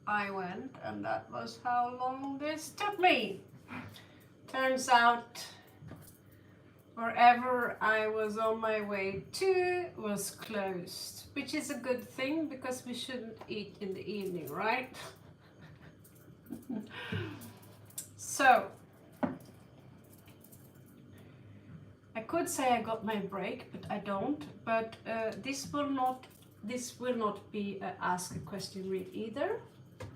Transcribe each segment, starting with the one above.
I went, and that was how long this took me. Turns out wherever I was on my way to was closed, which is a good thing because we shouldn't eat in the evening, right? So I could say I got my break, but I don't. But this will not be a ask a question read either.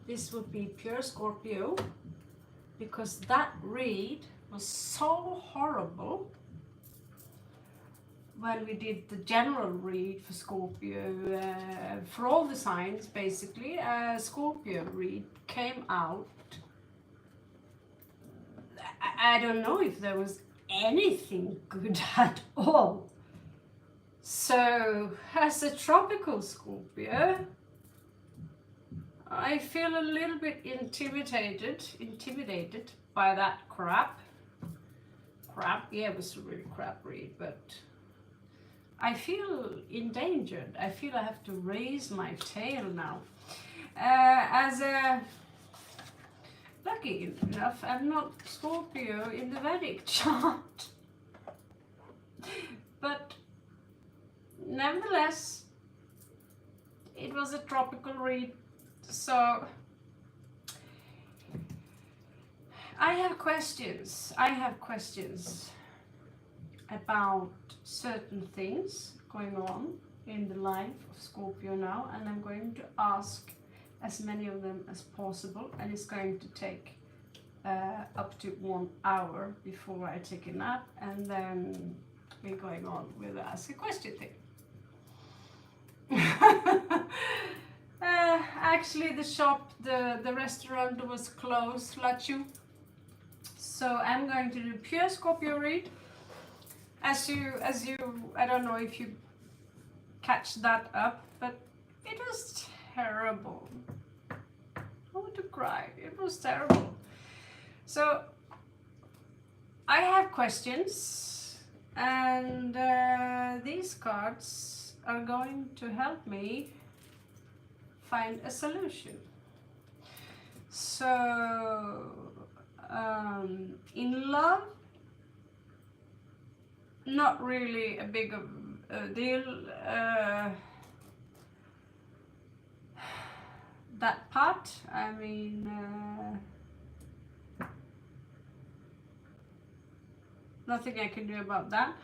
This will be pure Scorpio, because that read was so horrible when we did the general read for Scorpio, for all the signs basically. Scorpio read came out. I don't know if there was anything good at all. So as a tropical Scorpio, I feel a little bit intimidated by that crap. Yeah, it was a really crap read, but I feel endangered. I feel I have to raise my tail now. As a lucky enough, I'm not Scorpio in the Vedic chart. But nevertheless, it was a tropical read. So I have questions about certain things going on in the life of Scorpio now, and I'm going to ask as many of them as possible, and it's going to take up to 1 hour before I take a nap, and then we're going on with the ask a question thing. Actually, the shop, the restaurant was closed, Lachu. So I'm going to do pure Scorpio read. As you, I don't know if you catch that up, but it was terrible. I want to cry. It was terrible. So I have questions, and these cards are going to help me find a solution. So in love, not really a big deal. That part, I mean, nothing I can do about that.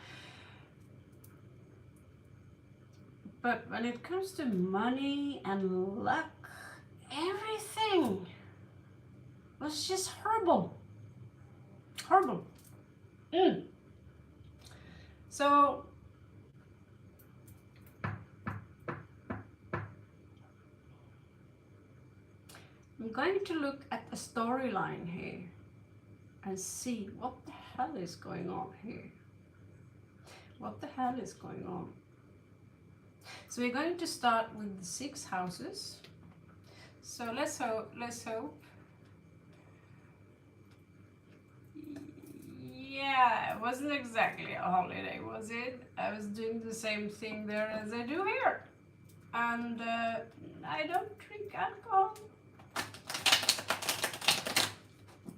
But when it comes to money and luck, everything was just horrible. Horrible. So I'm going to look at the storyline here and see what the hell is going on here. What the hell is going on? So we're going to start with the 6 houses. So let's hope. Yeah, it wasn't exactly a holiday, was it? I was doing the same thing there as I do here. And I don't drink alcohol.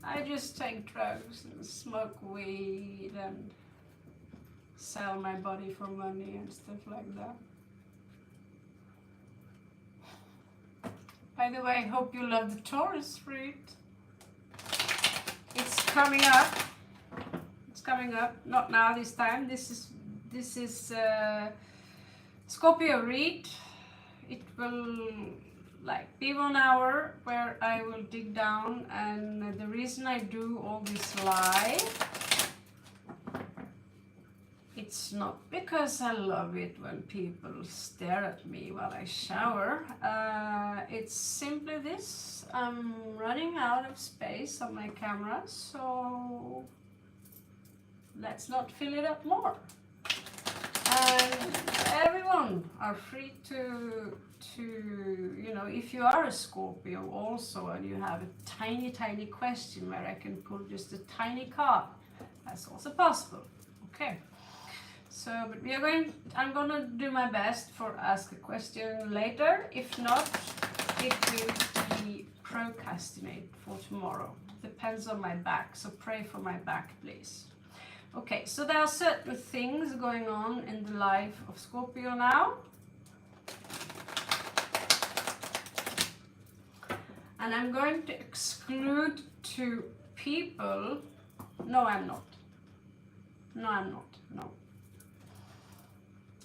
I just take drugs and smoke weed and sell my body for money and stuff like that. By the way, hope you love the Taurus read. It's coming up. It's coming up. Not now, this time. This is Scorpio read. It will be 1 hour where I will dig down, and the reason I do all this live, it's not because I love it when people stare at me while I shower. It's simply this: I'm running out of space on my camera, so let's not fill it up more. And everyone are free to if you are a Scorpio also and you have a tiny question where I can pull just a tiny card, that's also possible. Okay. So, but I'm gonna do my best for ask a question later. If not, it will be procrastinate for tomorrow. Depends on my back, so pray for my back, please. Okay, so there are certain things going on in the life of Scorpio now. And I'm going to exclude 2 people. No, I'm not. No, I'm not. No.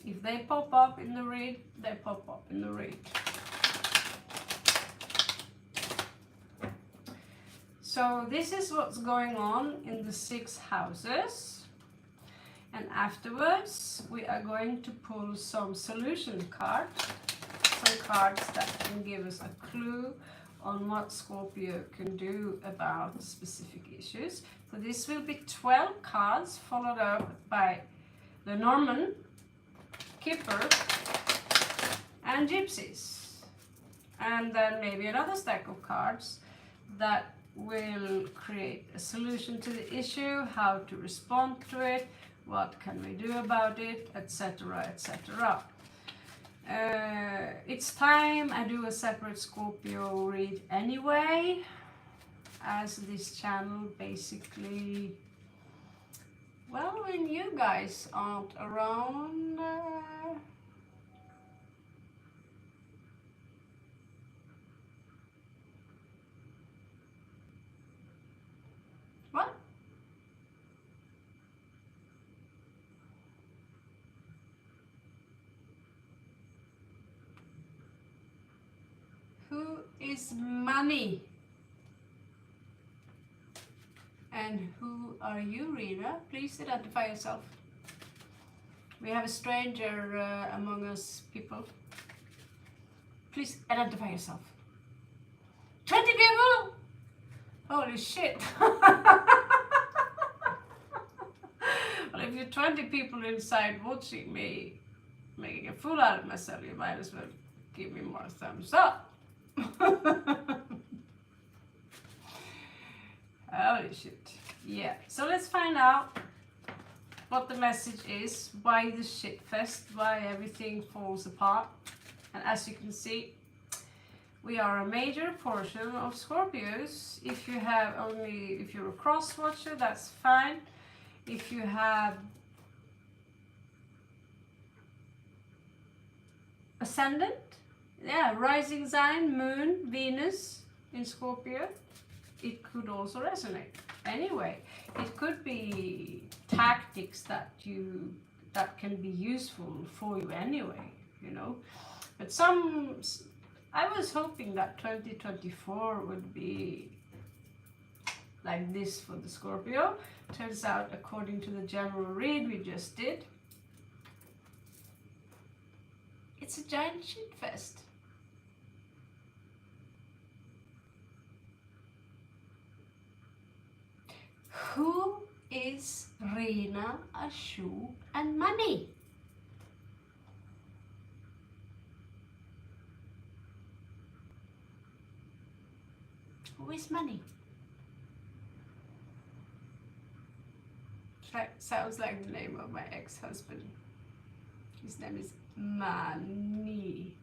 If they pop up in the read, they pop up in the read. So this is what's going on in the 6 houses. And afterwards, we are going to pull some solution cards. Some cards that can give us a clue on what Scorpio can do about specific issues. So this will be 12 cards followed up by the Norman, Kipper, and Gypsies. And then maybe another stack of cards that will create a solution to the issue, how to respond to it, what can we do about it, etc., etc. It's time I do a separate Scorpio read anyway, as this channel basically, well, when you guys aren't around, what? Who is money? And who are you, Rina? Please identify yourself. We have a stranger among us people. Please identify yourself. 20 people? Holy shit. Well, if you're 20 people inside watching me making a fool out of myself, you might as well give me more thumbs up. Holy shit. Yeah, so let's find out what the message is, why the shitfest, why everything falls apart. And as you can see, we are a major portion of Scorpios. If you're a cross watcher, that's fine. If you have ascendant, yeah, rising sign, moon, Venus in Scorpio, it could also resonate. Anyway, it could be tactics that can be useful for you anyway, you know. But I was hoping that 2024 would be like this for the Scorpio. Turns out, according to the general read we just did, it's a giant shitfest. Who is Rina, Ashu, and money? Who is money? Sounds like the name of my ex-husband. His name is Mani.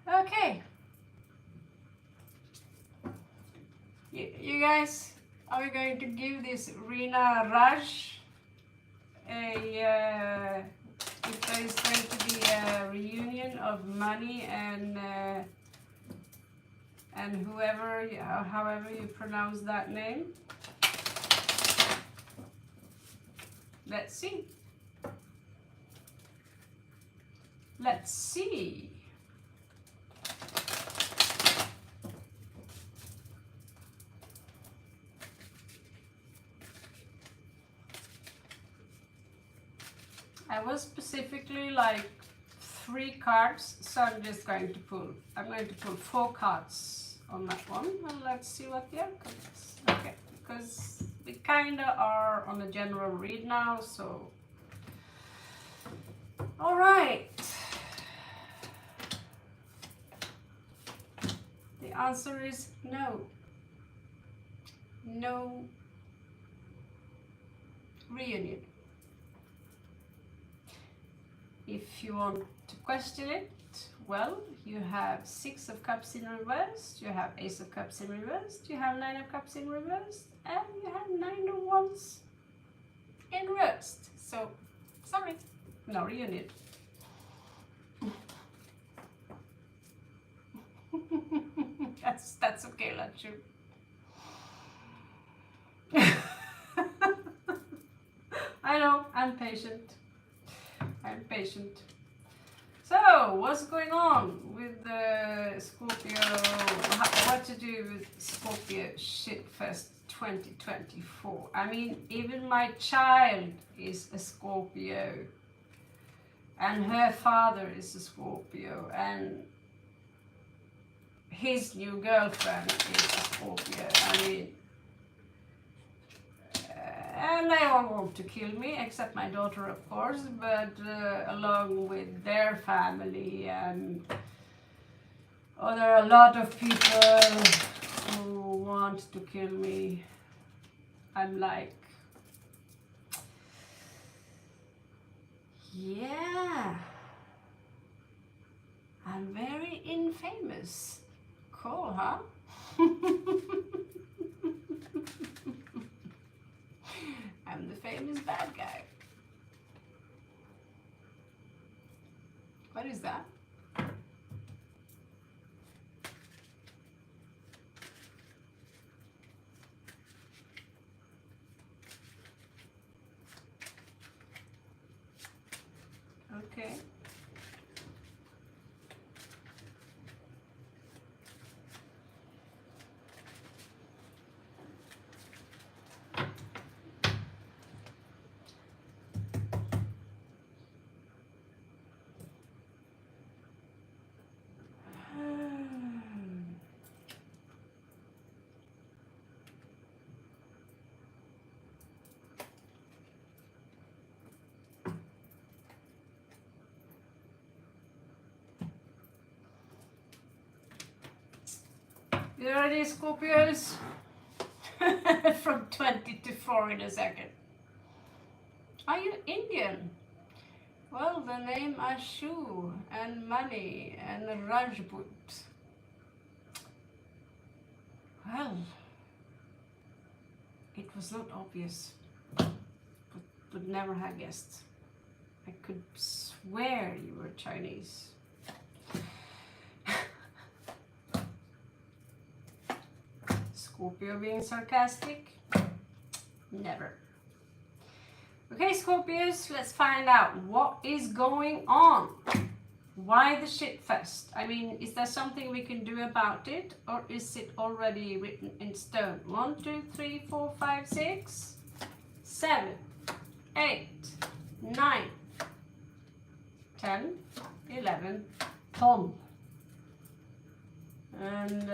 Okay. You guys, are we going to give this Rina Raj if there is going to be a reunion of money and however you pronounce that name? Let's see. Let's see. I was specifically like 3 cards, so I'm just going to pull. I'm going to pull 4 cards on that one, and let's see what the outcome is. Okay, because we kind of are on a general read now, so. All right. The answer is no. No reunion. if you want to question it, well, you have 6 of Cups in reverse, you have Ace of Cups in reverse, you have 9 of Cups in reverse, and you have 9 of Wands in reversed. So, sorry, no reunion. That's okay, Lachu. I know, I'm patient. I'm patient. So, what's going on with the Scorpio? What to do with Scorpio Shitfest 2024? I mean, even my child is a Scorpio. And her father is a Scorpio. And his new girlfriend is a Scorpio. I mean, and they all want to kill me, except my daughter, of course, but along with their family, and there are a lot of people who want to kill me. I'm like, yeah, I'm very infamous. Cool, huh? I'm the famous bad guy. What is that? Okay. You ready, Scorpios? From 20 to 4 in a second. Are you Indian? Well, the name Ashu and money and Rajput. Well, it was not obvious, but would never have guessed. I could swear you were Chinese. Scorpio being sarcastic? Never. Okay, Scorpios, let's find out what is going on. Why the shitfest? I mean, is there something we can do about it, or is it already written in stone? 1, 2, 3, 4, 5, 6, 7, 8, 9, 10, 11, 12. And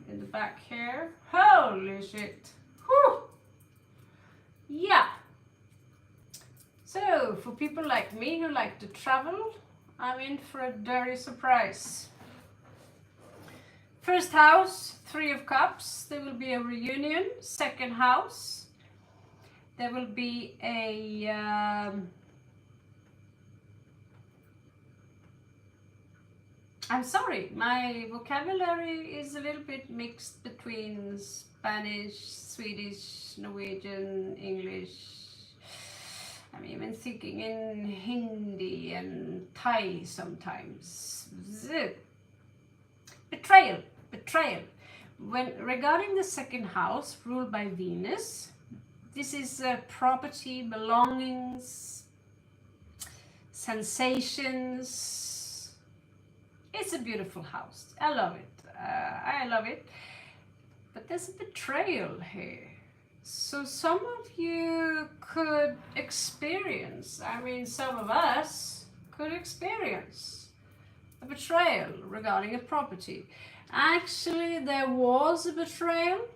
in the back here, holy shit. Whew. Yeah. So, for people like me who like to travel, I'm in for a dirty surprise. First house, 3 of Cups, there will be a reunion. Second house, there will be a... I'm sorry, my vocabulary is a little bit mixed between Spanish, Swedish, Norwegian, English. I'm even thinking in Hindi and Thai sometimes. Betrayal. Regarding the second house, ruled by Venus, this is property, belongings, sensations. It's a beautiful house. I love it. But there's a betrayal here. So some of you could experience, some of us could experience a betrayal regarding a property. Actually, there was a betrayal,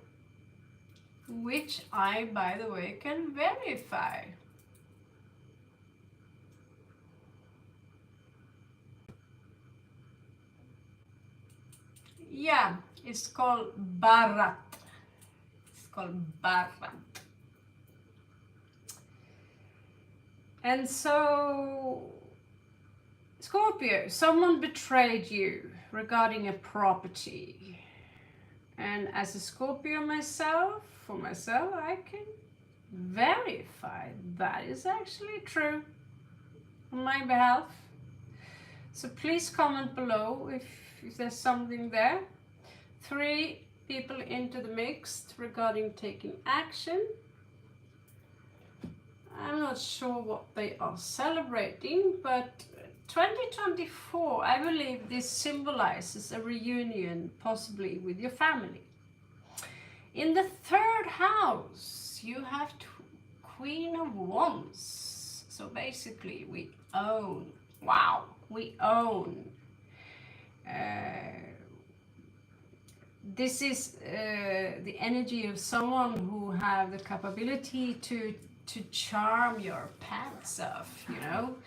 which I, by the way, can verify. Yeah, it's called Bharat. And so Scorpio, someone betrayed you regarding a property. And as a Scorpio myself, for myself, I can verify that is actually true on my behalf. So please comment below if there's something there. 3 people into the mix regarding taking action. I'm not sure what they are celebrating, but 2024, I believe this symbolizes a reunion, possibly with your family. In the 3rd house, you have Queen of Wands. So basically, we own. Wow, we own. This is the energy of someone who have the capability to charm your pants off, you know.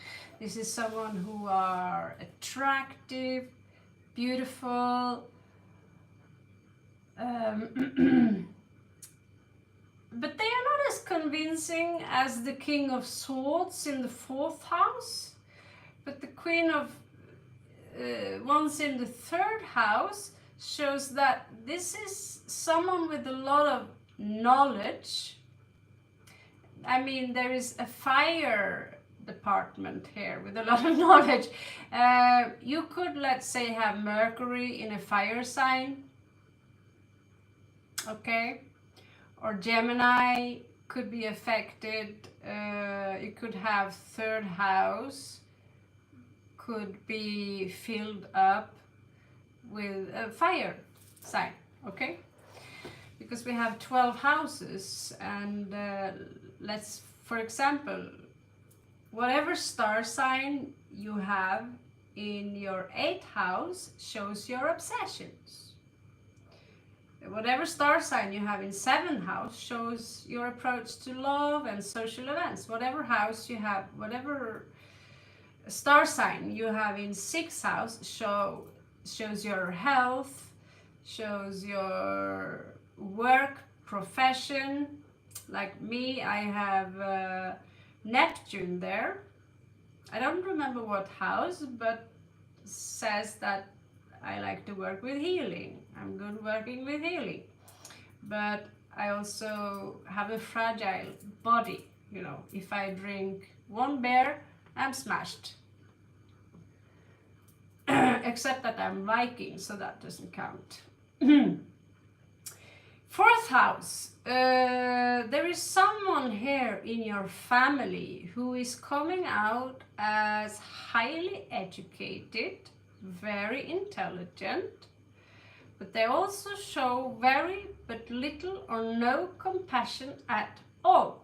This is someone who are attractive, beautiful, but they are not as convincing as the King of Swords in the 4th house. But the Queen of Wands in the 3rd house shows that this is someone with a lot of knowledge. I mean, there is a fire department here with a lot of knowledge. You could, let's say, have Mercury in a fire sign. Okay. Or Gemini could be affected. You could have 3rd house could be filled up with a fire sign, okay? Because we have 12 houses, and let's, for example, whatever star sign you have in your 8th house shows your obsessions. Whatever star sign you have in 7th house shows your approach to love and social events. Whatever house you have, whatever star sign you have in 6th house shows your health, shows your work, profession. Like me, I have Neptune there. I don't remember what house, but says that I like to work with healing. I'm good working with healing. But I also have a fragile body. You know, if I drink 1 beer, I'm smashed. Except that I'm Viking, so that doesn't count. 4th house. There is someone here in your family who is coming out as highly educated, very intelligent, but they also show very but little or no compassion at all.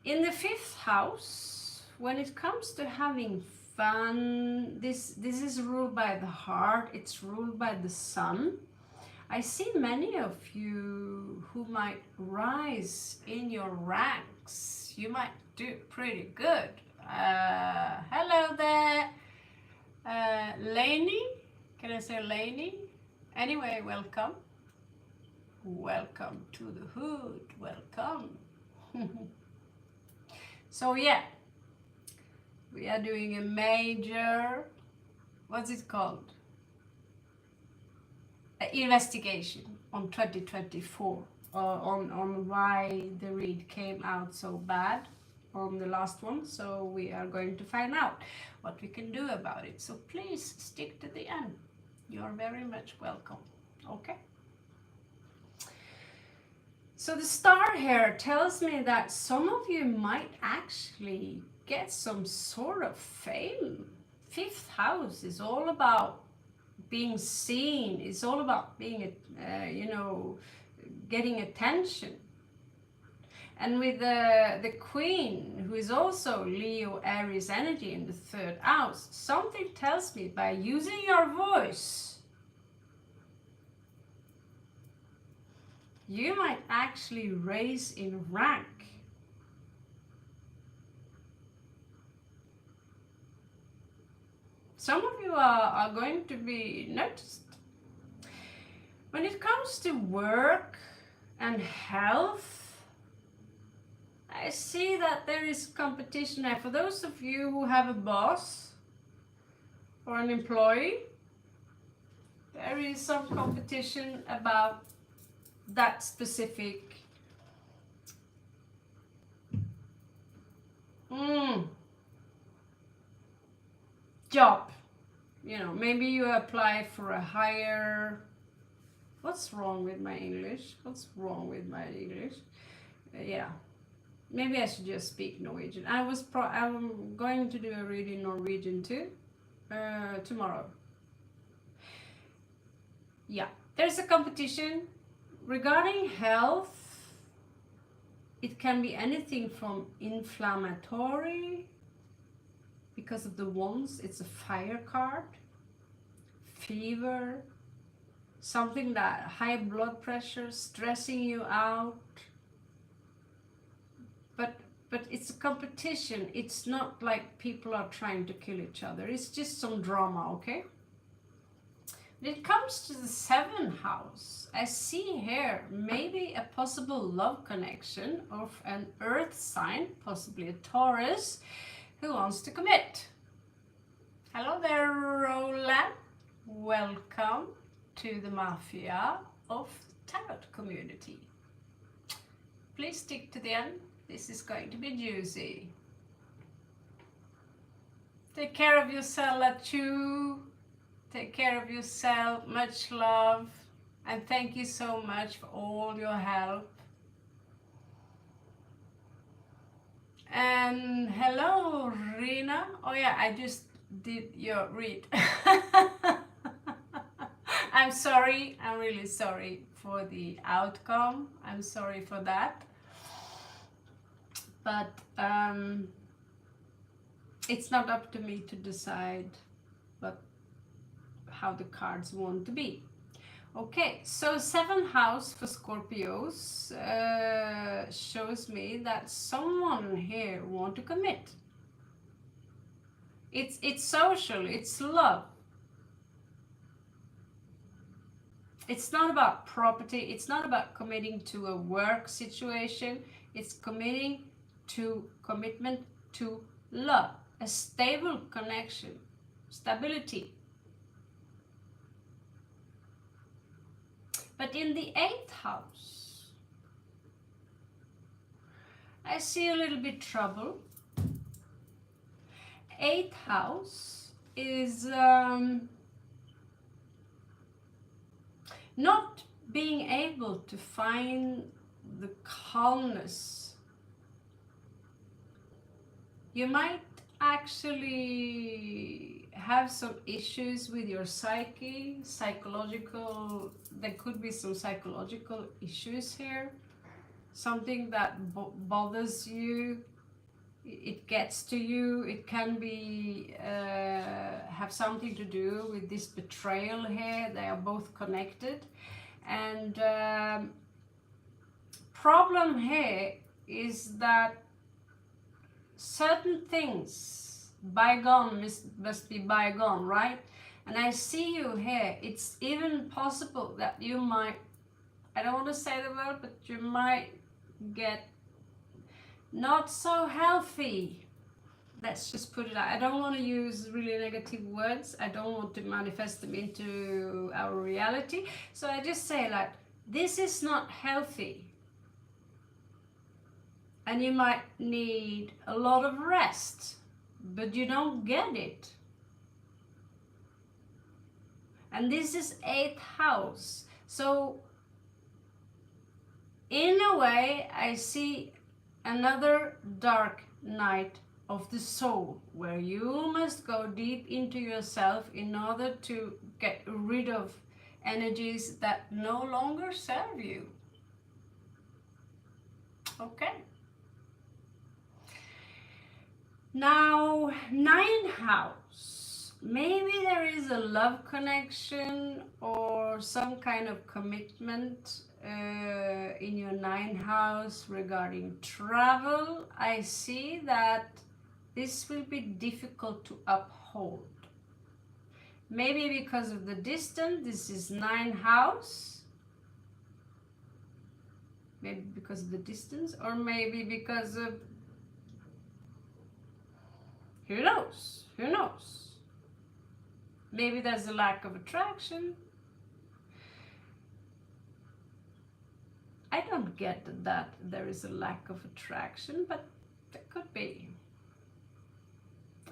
In the 5th house, when it comes to having fun, this is ruled by the heart, it's ruled by the sun. I see many of you who might rise in your ranks. You might do pretty good. Hello there, Lainey. Can I say Lainey? Anyway, welcome. Welcome to the hood. Welcome. So yeah, we are doing a major, what's it called? Investigation on 2024 on why the read came out so bad on the last one. So we are going to find out what we can do about it. So please stick to the end. You are very much welcome. Okay. So the star here tells me that some of you might actually get some sort of fame. 5th house is all about being seen. It's all about being, getting attention. And with the Queen, who is also Leo Aries energy in the 3rd house, something tells me by using your voice, you might actually raise in rank. Some of you are going to be noticed. When it comes to work and health, I see that there is competition. And for those of you who have a boss or an employee, there is some competition about that specific job. You know, maybe you apply for a higher... What's wrong with my English? Yeah, maybe I should just speak Norwegian. I'm going to do a reading in Norwegian too, tomorrow. Yeah, there's a competition regarding health. It can be anything from inflammatory, because of the wands, it's a fire card, fever, something that high blood pressure, stressing you out. But it's a competition. It's not like people are trying to kill each other. It's just some drama, okay? When it comes to the 7th house, I see here maybe a possible love connection of an earth sign, possibly a Taurus, who wants to commit. Hello there, Roland. Welcome to the Mafia of Tarot community. Please stick to the end. This is going to be juicy. Take care of yourself, Lachu. Take care of yourself. Much love. And thank you so much for all your help. And hello, Rina. Oh yeah, I just did your read. I'm sorry. I'm really sorry for the outcome. I'm sorry for that. But it's not up to me to decide how the cards want to be. Okay, so 7th house for Scorpios shows me that someone here want to commit. It's social, it's love. It's not about property, it's not about committing to a work situation, it's commitment to love, a stable connection, stability. But in the 8th house, I see a little bit trouble. 8th house is not being able to find the calmness. You might actually have some issues with your psyche, psychological, there could be some psychological issues here, something that bothers you, it gets to you, it can be, have something to do with this betrayal here, they are both connected, and problem here is that certain things, bygone must be bygone, right? And I see you here, it's even possible that you might, I don't want to say the word, but you might get not so healthy. Let's just put it out. I don't want to use really negative words. I don't want to manifest them into our reality. So I just say like, this is not healthy. And you might need a lot of rest, but you don't get it. And this is 8th house. So in a way, I see another dark night of the soul, where you must go deep into yourself in order to get rid of energies that no longer serve you. Okay. Now, 9th house. Maybe there is a love connection or some kind of commitment in your 9th house regarding travel. I see that this will be difficult to uphold. Maybe because of the distance. This is 9th house. Maybe because of the distance, or maybe because of, who knows? Who knows? Maybe there's a lack of attraction. I don't get that there is a lack of attraction, but there could be.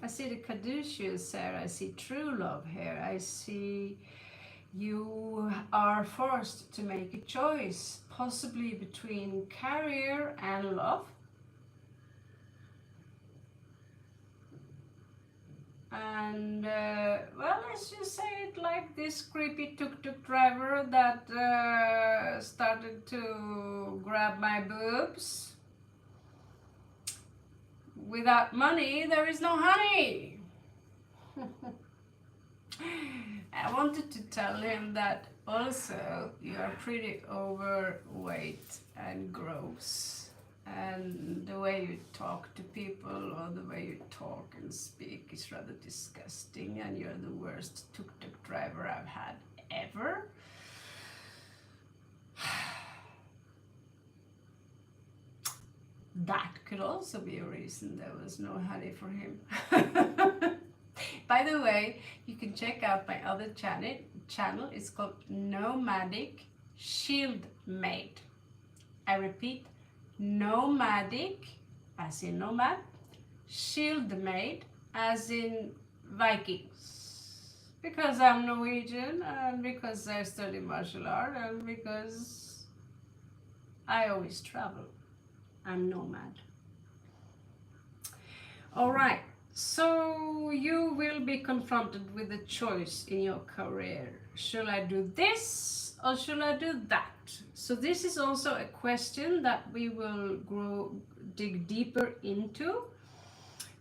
I see the caduceus here, I see true love here, I see you are forced to make a choice, possibly between career and love. And well, let's just say it like this creepy tuk-tuk driver that started to grab my boobs. Without money, there is no honey. I wanted to tell him that also you are pretty overweight and gross. And the way you talk to people or the way you talk and speak is rather disgusting, and you're the worst tuk-tuk driver I've had ever. That could also be a reason there was no honey for him. By the way, you can check out my other channel. It's called Nomadic Shield Maid. I repeat, Nomadic, as in nomad, Shield Maid, as in Vikings. Because I'm Norwegian, and because I study martial art, and because I always travel. I'm nomad. All right, so you will be confronted with a choice in your career. Should I do this or should I do that? So this is also a question that we will dig deeper into.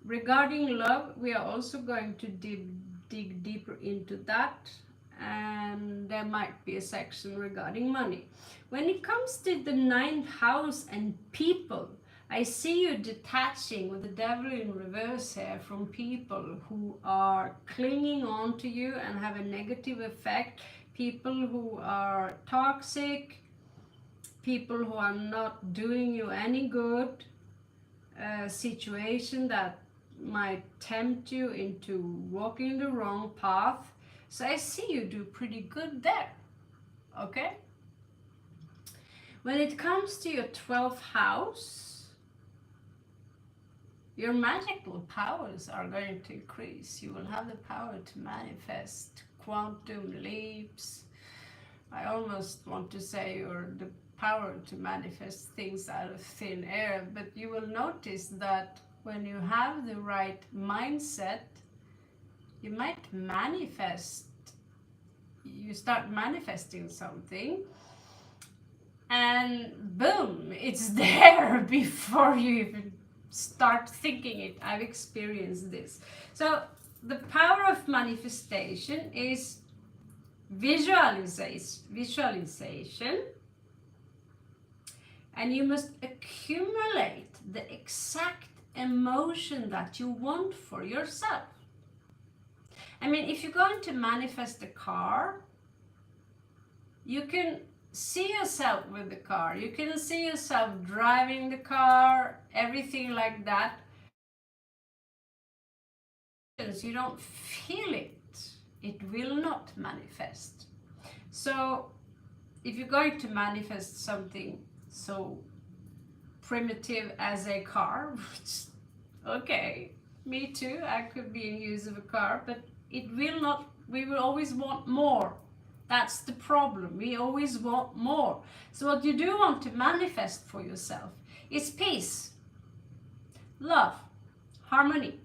Regarding love, we are also going to dig deeper into that, and there might be a section regarding money. When it comes to the 9th house and people, I see you detaching with the devil in reverse here from people who are clinging on to you and have a negative effect, people who are toxic, people who are not doing you any good, a situation that might tempt you into walking the wrong path. So I see you do pretty good there, okay? When it comes to your 12th house, your magical powers are going to increase. You will have the power to manifest quantum leaps. I almost want to say you're the power to manifest things out of thin air, but you will notice that when you have the right mindset, you might manifest, you start manifesting something, and boom, it's there before you even start thinking it. I've experienced this. So the power of manifestation is visualization, and you must accumulate the exact emotion that you want for yourself. I mean, if you're going to manifest a car, you can see yourself with the car, you can see yourself driving the car, everything like that. You don't feel it, it will not manifest. So if you're going to manifest something so primitive as a car, which, okay, me too, I could be in use of a car, but it will not, we will always want more. That's the problem, we always want more. So what you do want to manifest for yourself is peace, love, harmony.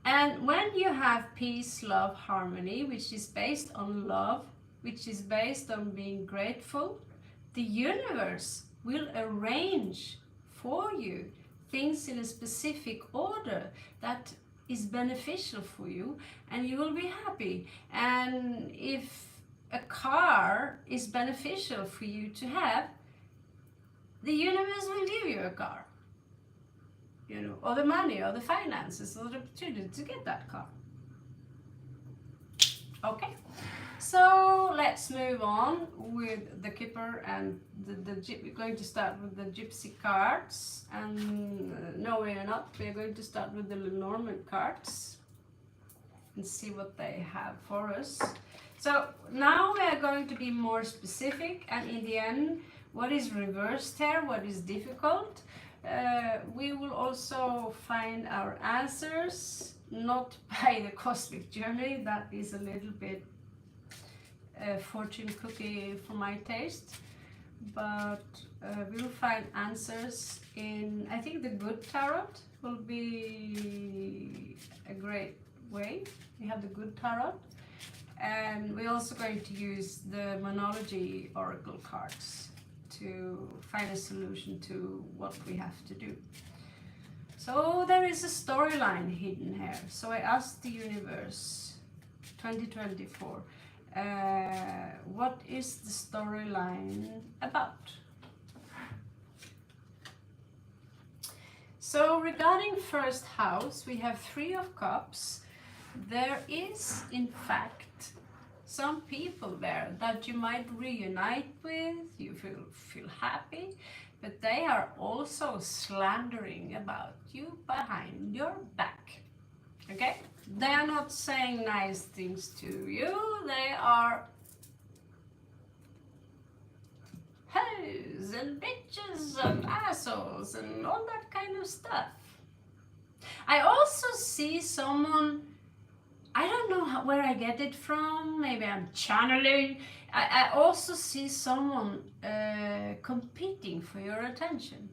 And when you have peace, love, harmony, which is based on love, which is based on being grateful, the universe will arrange for you things in a specific order that is beneficial for you, and you will be happy. And if a car is beneficial for you to have, the universe will give you a car, you know, or the money, or the finances, or the opportunity to get that car. Okay, so let's move on with the Kipper and we're going to start with the Gypsy cards. And no, we are not. We're going to start with the Lenormand cards and see what they have for us. So now we are going to be more specific, and in the end, what is reversed here, what is difficult. We will also find our answers, not by the cosmic journey, that is a little bit fortune cookie for my taste, but we'll find answers in, I think the good tarot will be a great way. We have the good tarot, and we're also going to use the Monology Oracle cards to find a solution to what we have to do. So there is a storyline hidden here. So I asked the universe 2024, what is the storyline about? So regarding first house, we have 3 of Cups. There is, in fact, some people there that you might reunite with, you feel happy, but they are also slandering about you behind your back. Okay? They are not saying nice things to you, they are hoes and bitches and assholes and all that kind of stuff. I also see someone, I don't know where I get it from, maybe I'm channeling. I also see someone competing for your attention.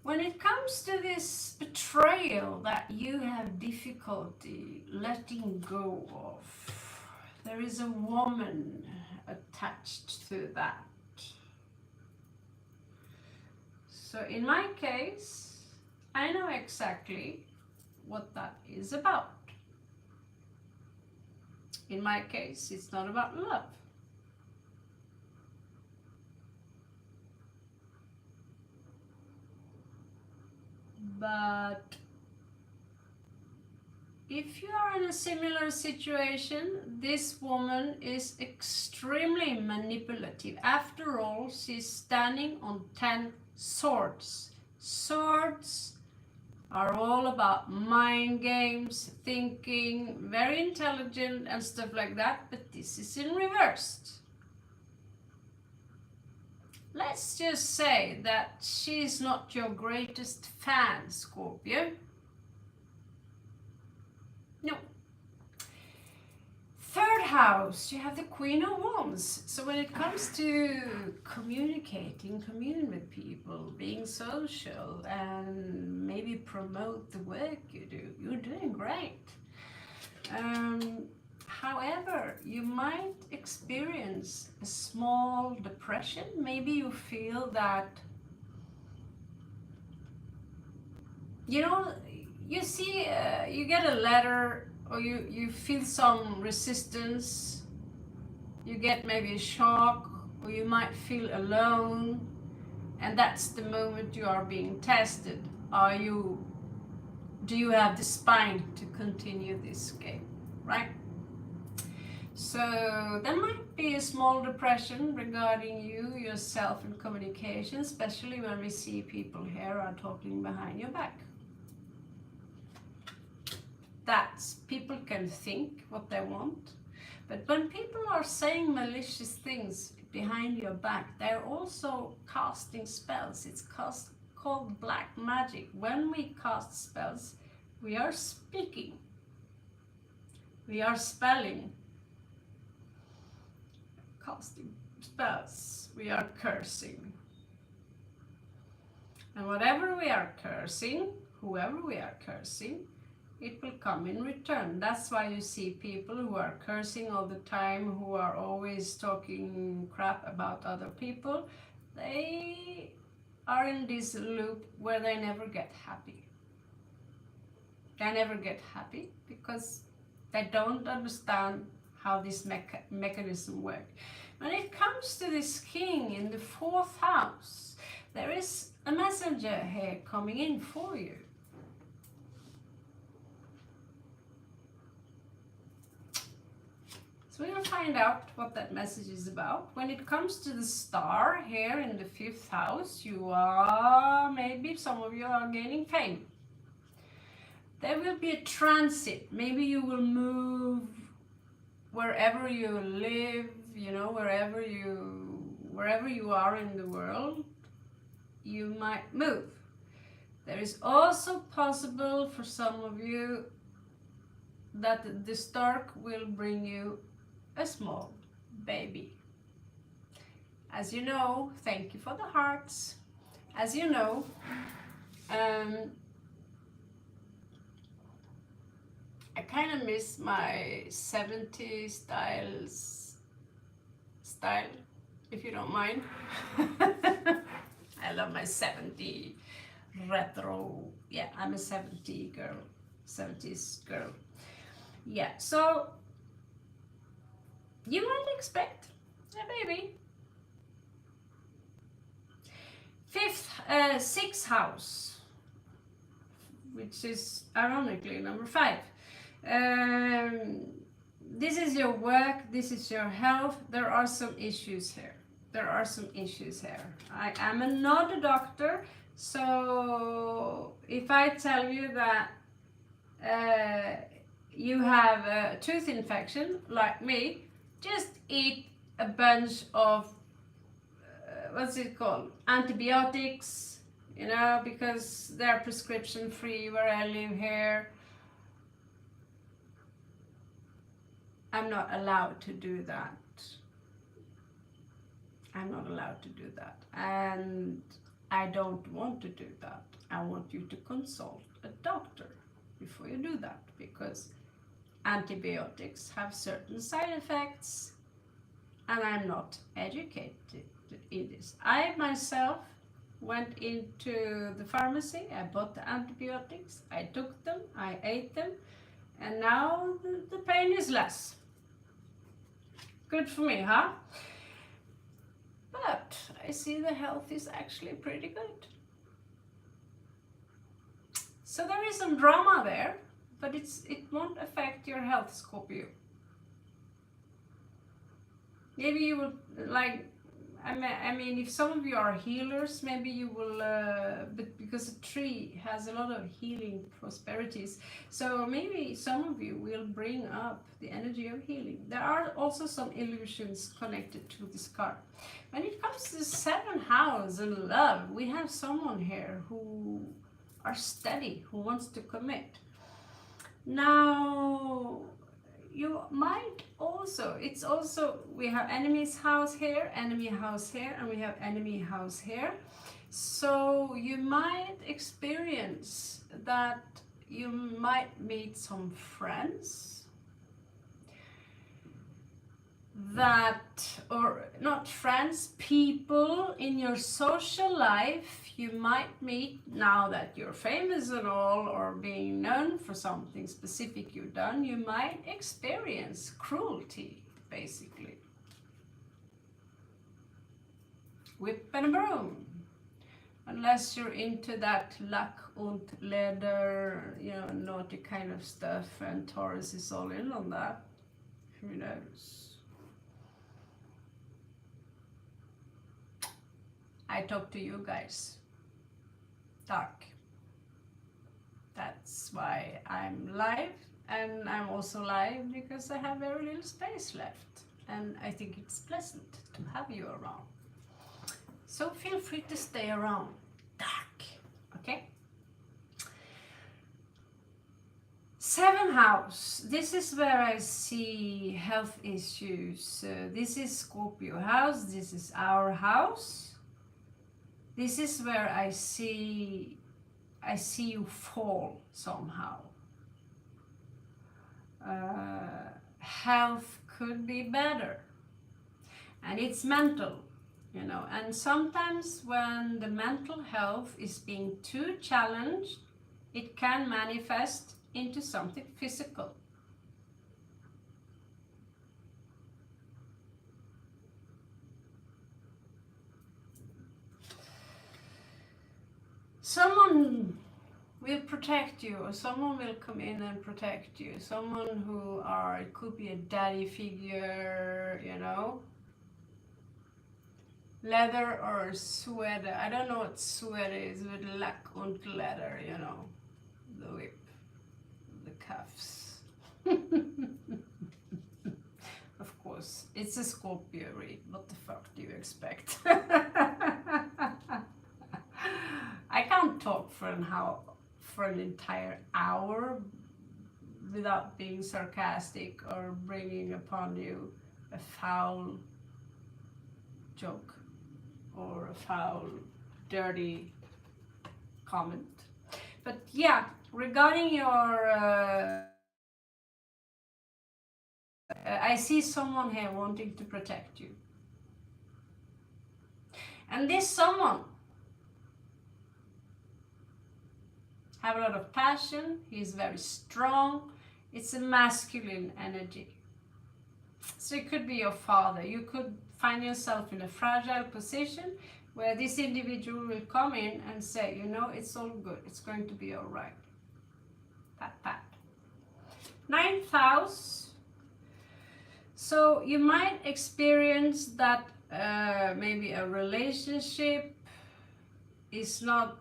When it comes to this betrayal that you have difficulty letting go of, there is a woman attached to that. So in my case, I know exactly what that is about. In my case, it's not about love. But if you are in a similar situation, this woman is extremely manipulative. After all, she's standing on 10 swords. Swords are all about mind games, thinking, very intelligent and stuff like that, but this is in reversed. Let's just say that she's not your greatest fan, Scorpio. No. Third house, you have the Queen of Wands. So when it comes to communicating, commune with people, being social, and maybe promote the work you do, you're doing great. However, you might experience a small depression. Maybe you feel that, you know, you see, you get a letter, or you feel some resistance, you get maybe a shock, or you might feel alone, and that's the moment you are being tested. Do you have the spine to continue this game, right? So there might be a small depression regarding you, yourself, and communication, especially when we see people here are talking behind your back. That's, people can think what they want, but when people are saying malicious things behind your back, they're also casting spells. It's called black magic. When we cast spells, we are speaking, we are spelling, casting spells, we are cursing. And whatever we are cursing, whoever we are cursing, it will come in return. That's why you see people who are cursing all the time, who are always talking crap about other people. They are in this loop where they never get happy. They never get happy because they don't understand how this mechanism works. When it comes to this king in the 4th house, there is a messenger here coming in for you. find out what that message is about. When it comes to the star here in the 5th house, maybe some of you are gaining fame. There will be a transit. Maybe you will move wherever you live, you know, wherever you are in the world, you might move. There is also possible for some of you that the stork will bring you a small baby. As you know, thank you for the hearts. As you know, I kind of miss my 70s style, if you don't mind. I love my 70 retro. Yeah, I'm a 70s girl. Yeah, so you might expect a baby. 6th house, which is ironically number 5. This is your work, this is your health. There are some issues here. I am not a doctor, so if I tell you that you have a tooth infection, like me, just eat a bunch of, what's it called? Antibiotics, you know, because they're prescription free where I live here. I'm not allowed to do that. And I don't want to do that. I want you to consult a doctor before you do that, because antibiotics have certain side effects and I'm not educated in this. I myself went into the pharmacy, I bought the antibiotics, I took them, I ate them, and now the pain is less. Good for me, huh? But I see the health is actually pretty good. So there is some drama there, but it won't affect your health, Scorpio. Maybe you will, like, I mean, if some of you are healers, maybe you will, but because a tree has a lot of healing prosperities, so maybe some of you will bring up the energy of healing. There are also some illusions connected to this card. When it comes to the 7th house and love, we have someone here who are steady, who wants to commit. Now, you might also, we have enemy's house here, enemy house here, and we have enemy house here. So you might experience that you might meet some friends or not friends, people in your social life you might meet now that you're famous and all, or being known for something specific you've done. You might experience cruelty, basically. Whip and a broom. Unless you're into that luck und leder, you know, naughty kind of stuff, and Taurus is all in on that. Who knows? I talk to you guys. Dark. That's why I'm live, and I'm also live because I have very little space left, and I think it's pleasant to have you around. So feel free to stay around. Dark. Okay? 7th house. This is where I see health issues. This is Scorpio house. This is our house. This is where I see you fall somehow. Health could be better, and it's mental, you know, and sometimes when the mental health is being too challenged, it can manifest into something physical. Someone will protect you, or someone will come in and protect you. Someone who are, it could be a daddy figure, you know, leather or sweater. I don't know what sweater is, with lack on leather, you know, the whip, the cuffs. Of course, it's a Scorpio read. What the fuck do you expect? I can't talk for an entire hour without being sarcastic or bringing upon you a foul joke or a foul, dirty comment. But yeah, regarding your, I see someone here wanting to protect you. And this someone have a lot of passion, he's very strong, it's a masculine energy. So it could be your father. You could find yourself in a fragile position where this individual will come in and say, you know, it's all good, it's going to be all right. Pat, pat. Ninth house. So you might experience that maybe a relationship is not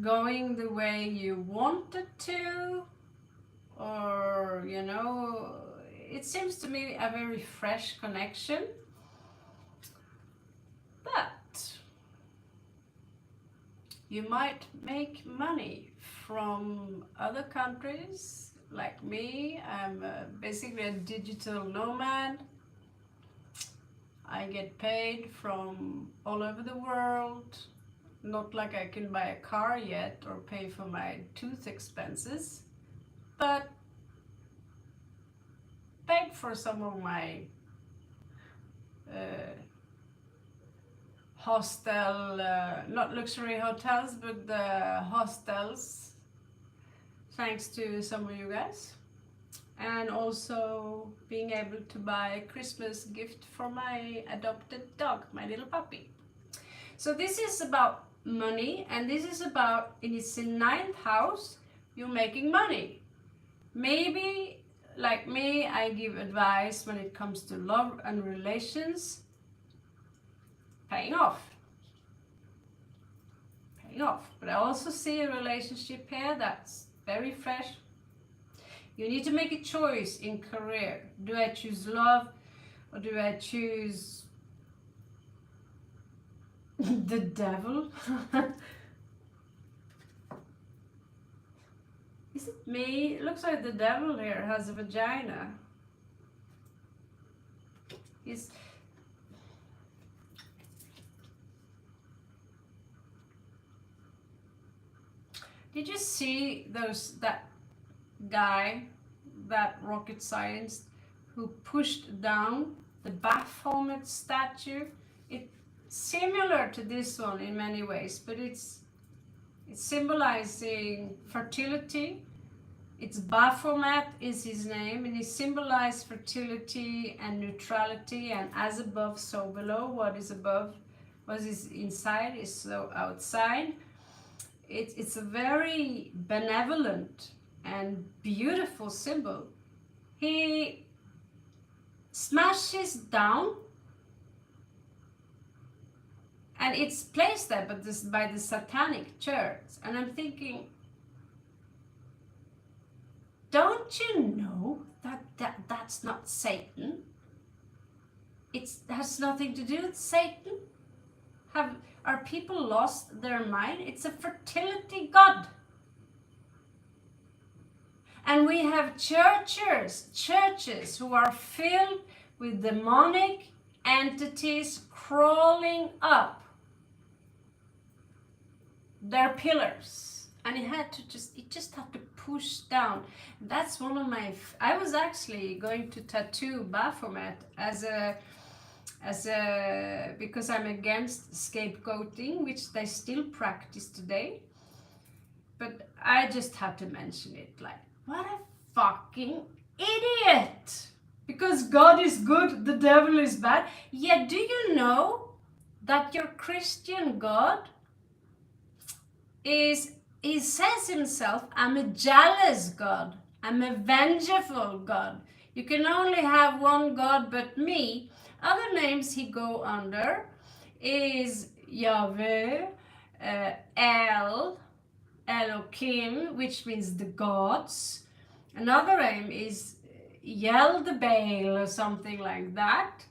going the way you want it to, or, you know, it seems to me a very fresh connection, but you might make money from other countries. Like me, I'm basically a digital nomad. I get paid from all over the world. Not like I can buy a car yet or pay for my tooth expenses, but paid for some of my hostel, not luxury hotels, but the hostels, thanks to some of you guys. And also being able to buy a Christmas gift for my adopted dog, my little puppy. So this is about money, and this is about, and it's in ninth house, you're making money. Maybe, like me, I give advice when it comes to love and relations. Paying off. Paying off. But I also see a relationship here that's very fresh. You need to make a choice in career. Do I choose love, or do I choose the devil? Is it me? It looks like the devil here has a vagina. Did you see that guy, that rocket scientist, who pushed down the Baphomet statue? It's similar to this one in many ways, but it's symbolizing fertility. It's Baphomet is his name, and he symbolized fertility and neutrality, and as above, so below. What is above, what is inside, is so outside. It's a very benevolent and beautiful symbol. He smashes down, and it's placed there by the satanic church. And I'm thinking, don't you know that's not Satan? It has nothing to do with Satan. Are people lost their mind? It's a fertility god. And we have churches who are filled with demonic entities crawling up their pillars. And it just had to push down. That's one of my, I was actually going to tattoo Baphomet because I'm against scapegoating, which they still practice today. But I just had to mention it, like, what a fucking idiot! Because God is good, the devil is bad. Yeah, do you know that your Christian God is he says himself, I'm a jealous God. I'm a vengeful God. You can only have one God but me. Other names he go under is Yahweh, El, Elohim, which means the gods. Another name is Yeldebaal or something like that.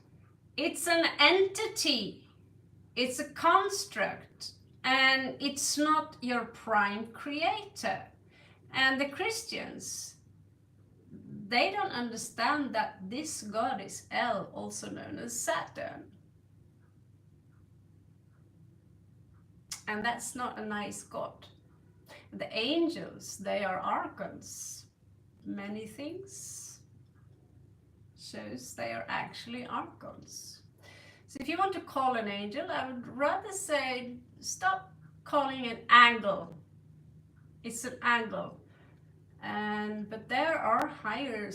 It's an entity. It's a construct. And it's not your prime creator. And the Christians, they don't understand that this God is El, also known as Saturn. And that's not a nice God. The angels, they are archons. Many things shows they are actually archons. So if you want to call an angel, I would rather say stop calling it angle. It's an angle. But there are higher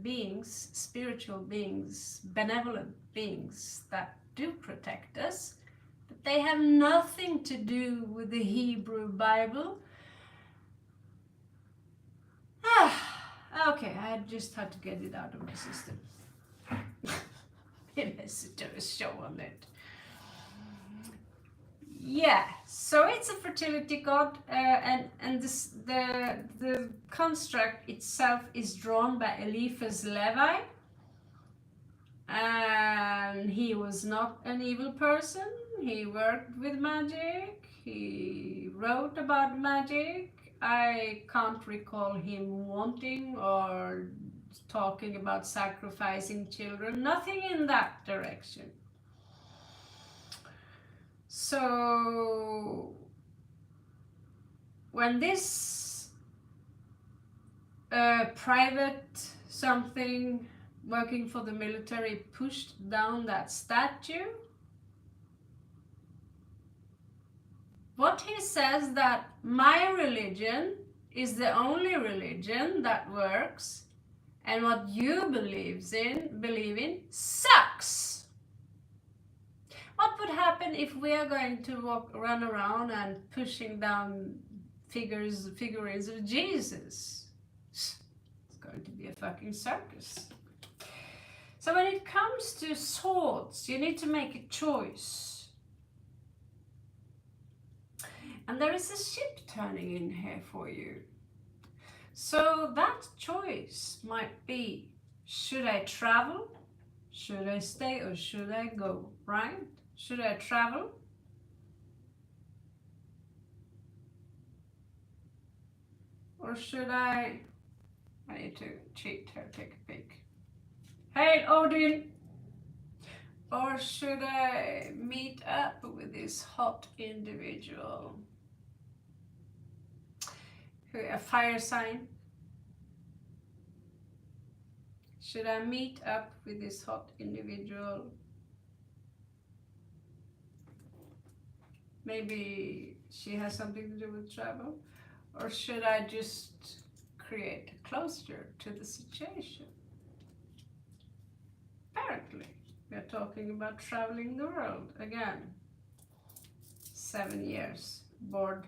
beings, spiritual beings, benevolent beings that do protect us, but they have nothing to do with the Hebrew Bible. Okay, I just had to get it out of my system. Let's do a show on it. Yeah, so it's a fertility god, and the construct itself is drawn by Eliphaz Levi, and he was not an evil person. He worked with magic. He wrote about magic. I can't recall him wanting or talking about sacrificing children. Nothing in that direction. So when this private something working for the military pushed down that statue, what he says that my religion is the only religion that works, and what you believe in sucks. What would happen if we are going to run around and pushing down figurines of Jesus? It's going to be a fucking circus. So when it comes to swords, you need to make a choice. And there is a ship turning in here for you. So that choice might be, should I travel? Should I stay or should I go, right? Should I travel? Or should I need to cheat here, take a peek. Hey, Odin! Or should I meet up with this hot individual? A fire sign? Should I meet up with this hot individual? Maybe she has something to do with travel? Or should I just create a closure to the situation? Apparently, we are talking about traveling the world again. 7 years, bored.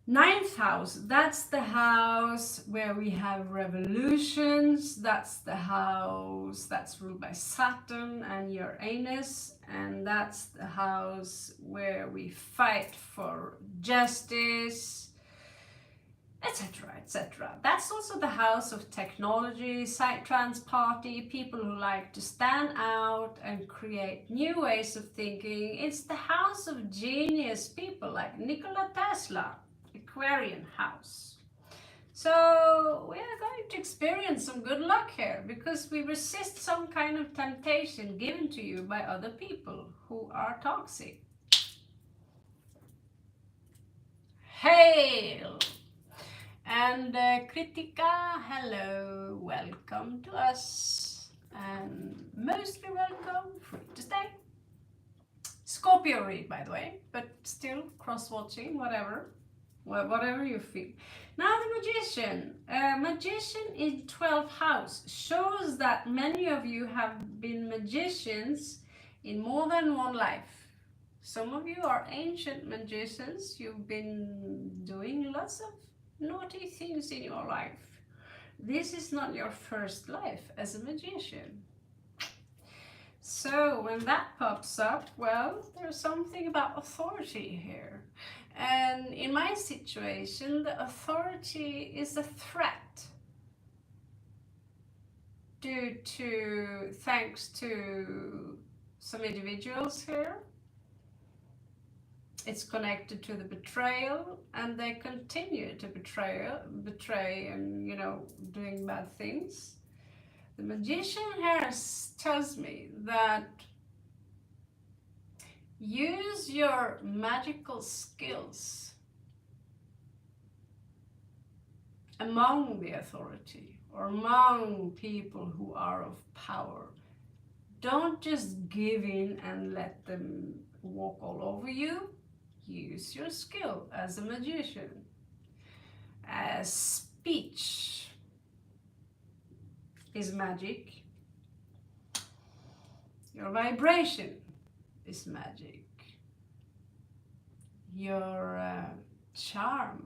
9th house, that's the house where we have revolutions. That's the house that's ruled by Saturn and Uranus, and that's the house where we fight for justice, etc., etc. That's also the house of technology, psytrance party, people who like to stand out and create new ways of thinking. It's the house of genius people like Nikola Tesla. Aquarian house. So we are going to experience some good luck here because we resist some kind of temptation given to you by other people who are toxic. Hail! And Kritika, hello, welcome to us. And mostly welcome, free to stay. Scorpio read, by the way, but still cross-watching, whatever you feel. Now the magician. Magician in 12th house shows that many of you have been magicians in more than one life. Some of you are ancient magicians. You've been doing lots of naughty things in your life. This is not your first life as a magician. So when that pops up, well, there's something about authority here. And in my situation, the authority is a threat due to, thanks to some individuals here. It's connected to the betrayal, and they continue to betray and, you know, doing bad things. The magician here tells me that use your magical skills among the authority or among people who are of power. Don't just give in and let them walk all over you. Use your skill as a magician. As speech is magic. Your vibration is magic. Your charm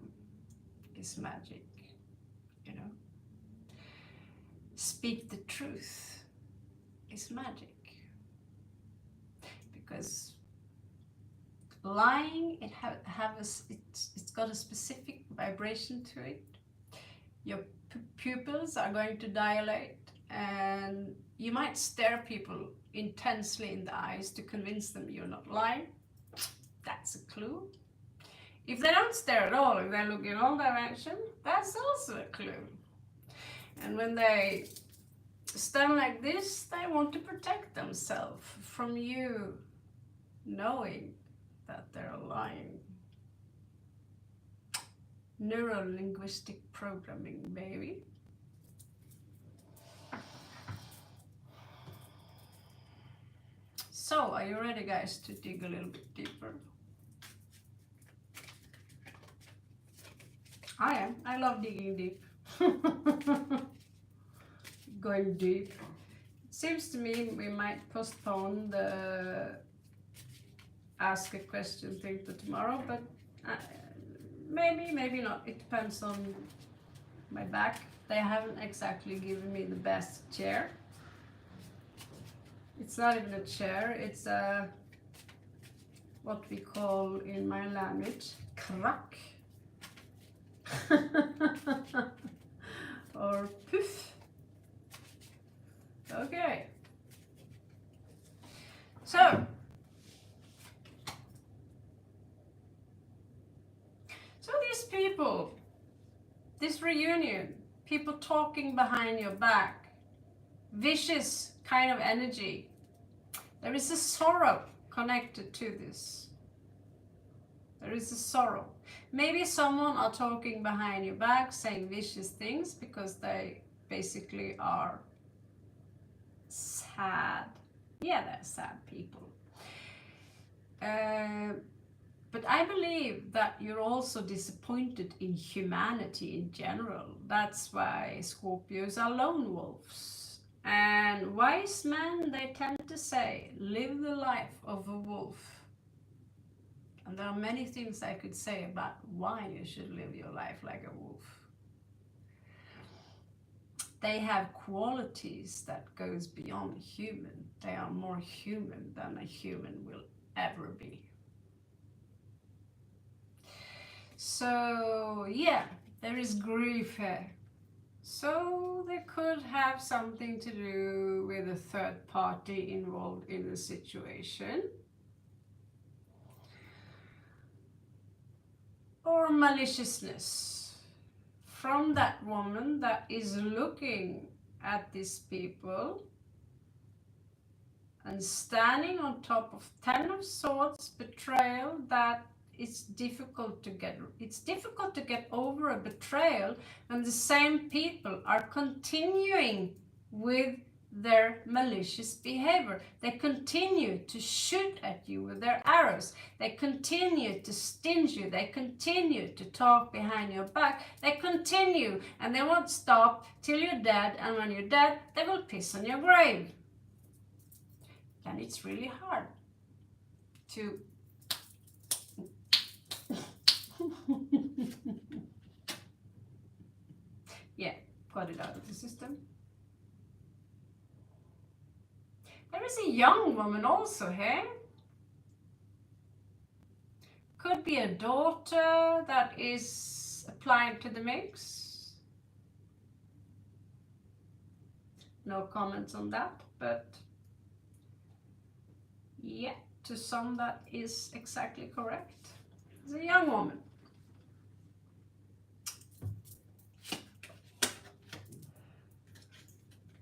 is magic, you know. Speak the truth is magic. Because lying, it's got a specific vibration to it. Your pupils are going to dilate, and you might stare people intensely in the eyes to convince them you're not lying. That's a clue. If they don't stare at all, if they look in all directions, that's also a clue. And when they stand like this, they want to protect themselves from you knowing that they're lying. Neuro-linguistic programming, baby. So, are you ready, guys, to dig a little bit deeper? I am. I love digging deep. Going deep. It seems to me we might postpone the ask a question thing to tomorrow, but maybe not. It depends on my back. They haven't exactly given me the best chair. It's not even a chair, it's a, what we call in my language, krack. Or puff. Okay. So these people, this reunion, people talking behind your back, vicious kind of energy. There is a sorrow connected to this. There is a sorrow. Maybe someone are talking behind your back, saying vicious things because they basically are sad. Yeah, they're sad people. But I believe that you're also disappointed in humanity in general. That's why Scorpios are lone wolves. And wise men, they tend to say, live the life of a wolf. And there are many things I could say about why you should live your life like a wolf. They have qualities that goes beyond human. They are more human than a human will ever be. So yeah, there is grief here. So they could have something to do with a third party involved in the situation. Or maliciousness from that woman that is looking at these people and standing on top of 10 of Swords, betrayal, that it's difficult to get over a betrayal when the same people are continuing with their malicious behavior. They continue to shoot at you with their arrows. They continue to sting you. They continue to talk behind your back. They continue, and they won't stop till you're dead, and when you're dead, they will piss on your grave. And it's really hard to got it out of the system. There is a young woman also here. Could be a daughter that is applied to the mix. No comments on that, but yeah, to some that is exactly correct. It's a young woman.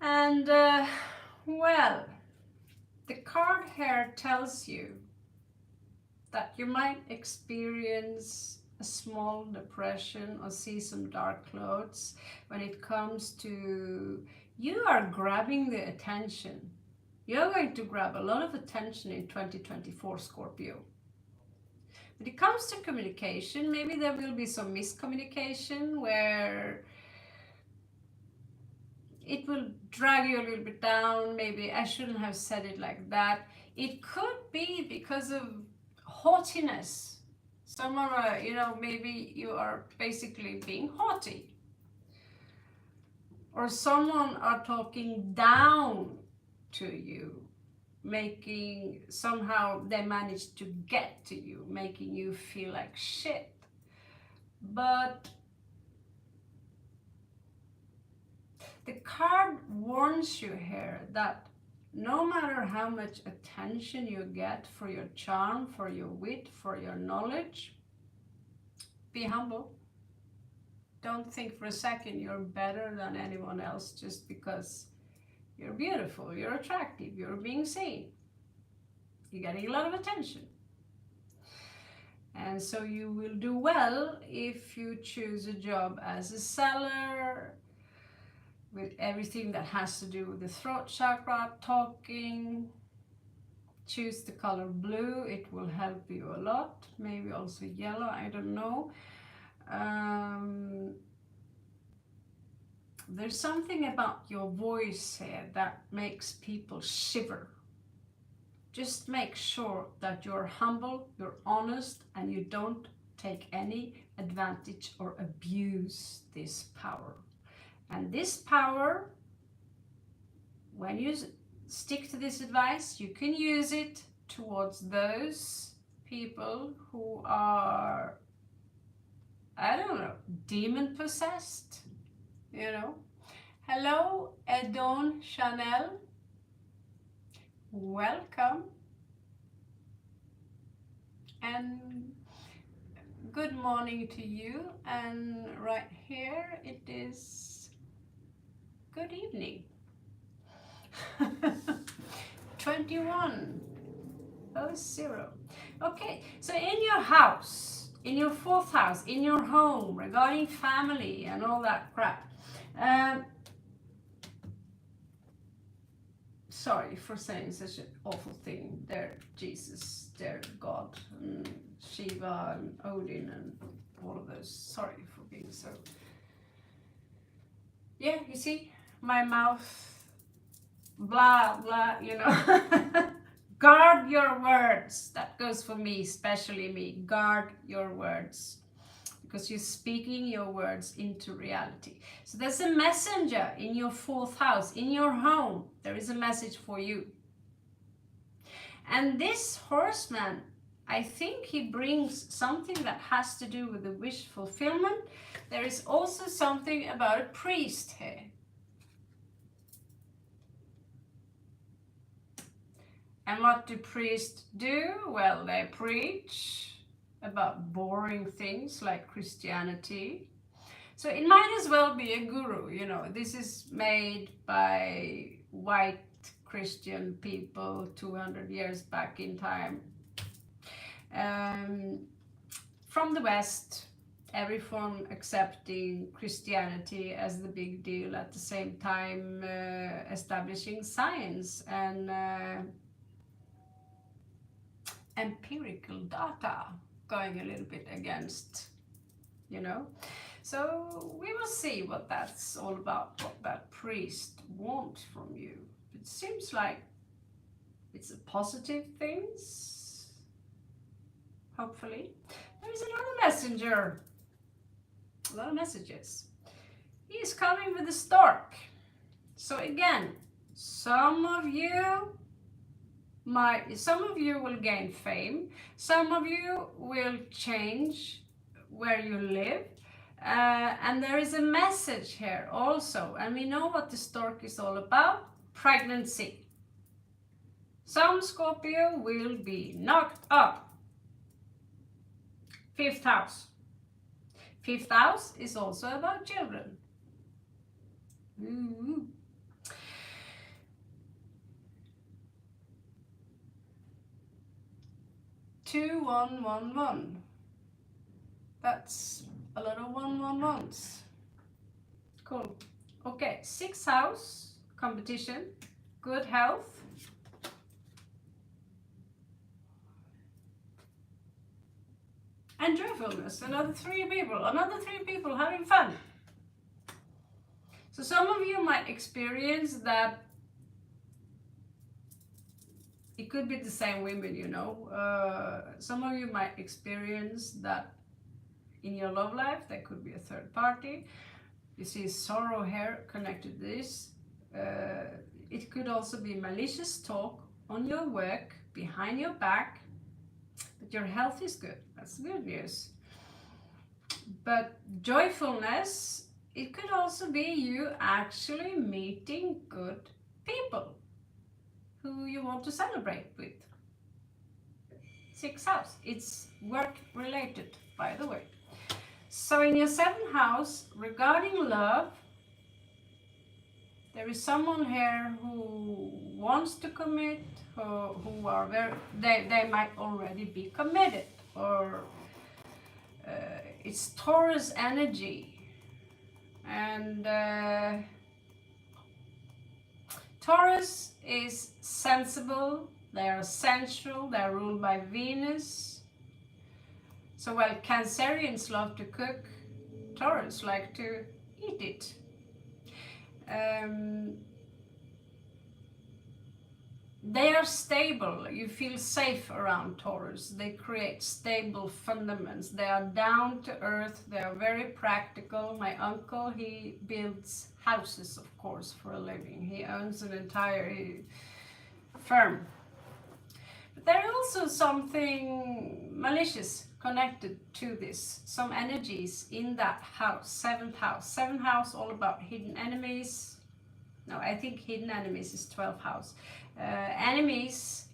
And well, the card here tells you that you might experience a small depression or see some dark clouds when it comes to you are grabbing the attention. You're going to grab a lot of attention in 2024, Scorpio. When it comes to communication, maybe there will be some miscommunication where it will drag you a little bit down. Maybe I shouldn't have said it like that. It could be because of haughtiness. Someone, maybe you are basically being haughty. Or someone are talking down to you, making, somehow they manage to get to you, making you feel like shit. But the card warns you here that no matter how much attention you get for your charm, for your wit, for your knowledge, be humble. Don't think for a second you're better than anyone else just because you're beautiful, you're attractive, you're being seen. You're getting a lot of attention. And so you will do well if you choose a job as a seller, with everything that has to do with the throat chakra, talking. Choose the color blue, it will help you a lot. Maybe also yellow, I don't know. There's something about your voice here that makes people shiver. Just make sure that you're humble, you're honest, and you don't take any advantage or abuse this power. And this power, when you stick to this advice, you can use it towards those people who are, I don't know, demon possessed, Hello, Edon Chanel. Welcome. And good morning to you. And right here it is good evening. 21:00. Okay, so in your house, in your 4th house, in your home, regarding family and all that crap. Sorry for saying such an awful thing. They're Jesus, they're God, and Shiva and Odin and all of those. Sorry for being so. Yeah, you see, my mouth, blah, blah, Guard your words. That goes for me, especially me. Guard your words. Because you're speaking your words into reality. So there's a messenger in your 4th house, in your home. There is a message for you. And this horseman, I think he brings something that has to do with the wish fulfillment. There is also something about a priest here. And what do priests do? Well, they preach about boring things like Christianity. So it might as well be a guru, This is made by white Christian people 200 years back in time. From the West, everyone accepting Christianity as the big deal, at the same time establishing science and empirical data, going a little bit against, So we will see what that's all about, what that priest wants from you. It seems like it's a positive things, hopefully. There is another messenger, a lot of messages. He's coming with a stork. So again, some of you will gain fame, some of you will change where you live, and there is a message here also, and we know what the stork is all about: pregnancy. Some Scorpio will be knocked up. Fifth house. Fifth house is also about children. Ooh. Two, 1, 1, 1. That's a lot of 1, 1, 1s. Cool. Okay, sixth house, competition, good health. And joyfulness, another three people having fun. So some of you might experience that. It could be the same women, you know. Some of you might experience that in your love life. There could be a third party. You see sorrow here connected to this. It could also be malicious talk on your work, behind your back. But your health is good. That's good news. But joyfulness, it could also be you actually meeting good people who you want to celebrate with. Sixth house, it's work related, by the way. So in your seventh house, regarding love, there is someone here who wants to commit, who are they might already be committed, or it's Taurus energy. And Taurus is sensible, they are sensual, they are ruled by Venus. So while Cancerians love to cook, Taurus like to eat it. They are stable, you feel safe around Taurus. They create stable fundaments. They are down to earth, they are very practical. My uncle, he builds houses, of course, for a living. He owns an entire firm. But there is also something malicious connected to this. Some energies in that house, seventh house. Seventh house, all about hidden enemies. No, I think hidden enemies is 12th house. Enemies,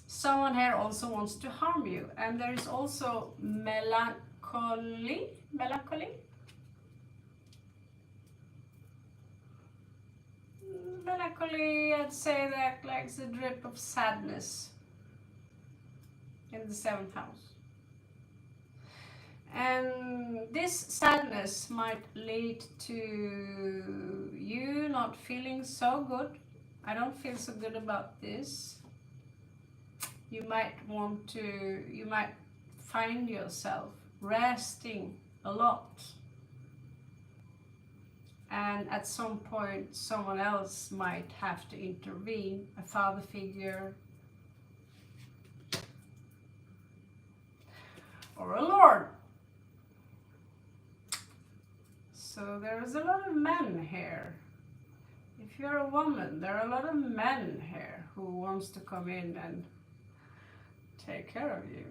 someone here also wants to harm you. And there is also melancholy. Melancholy, I'd say that like the drip of sadness in the seventh house. And this sadness might lead to you not feeling so good. I don't feel so good about this. You might find yourself resting a lot. And at some point, someone else might have to intervene, a father figure, or a lord. So there is a lot of men here. If you're a woman, there are a lot of men here who wants to come in and take care of you.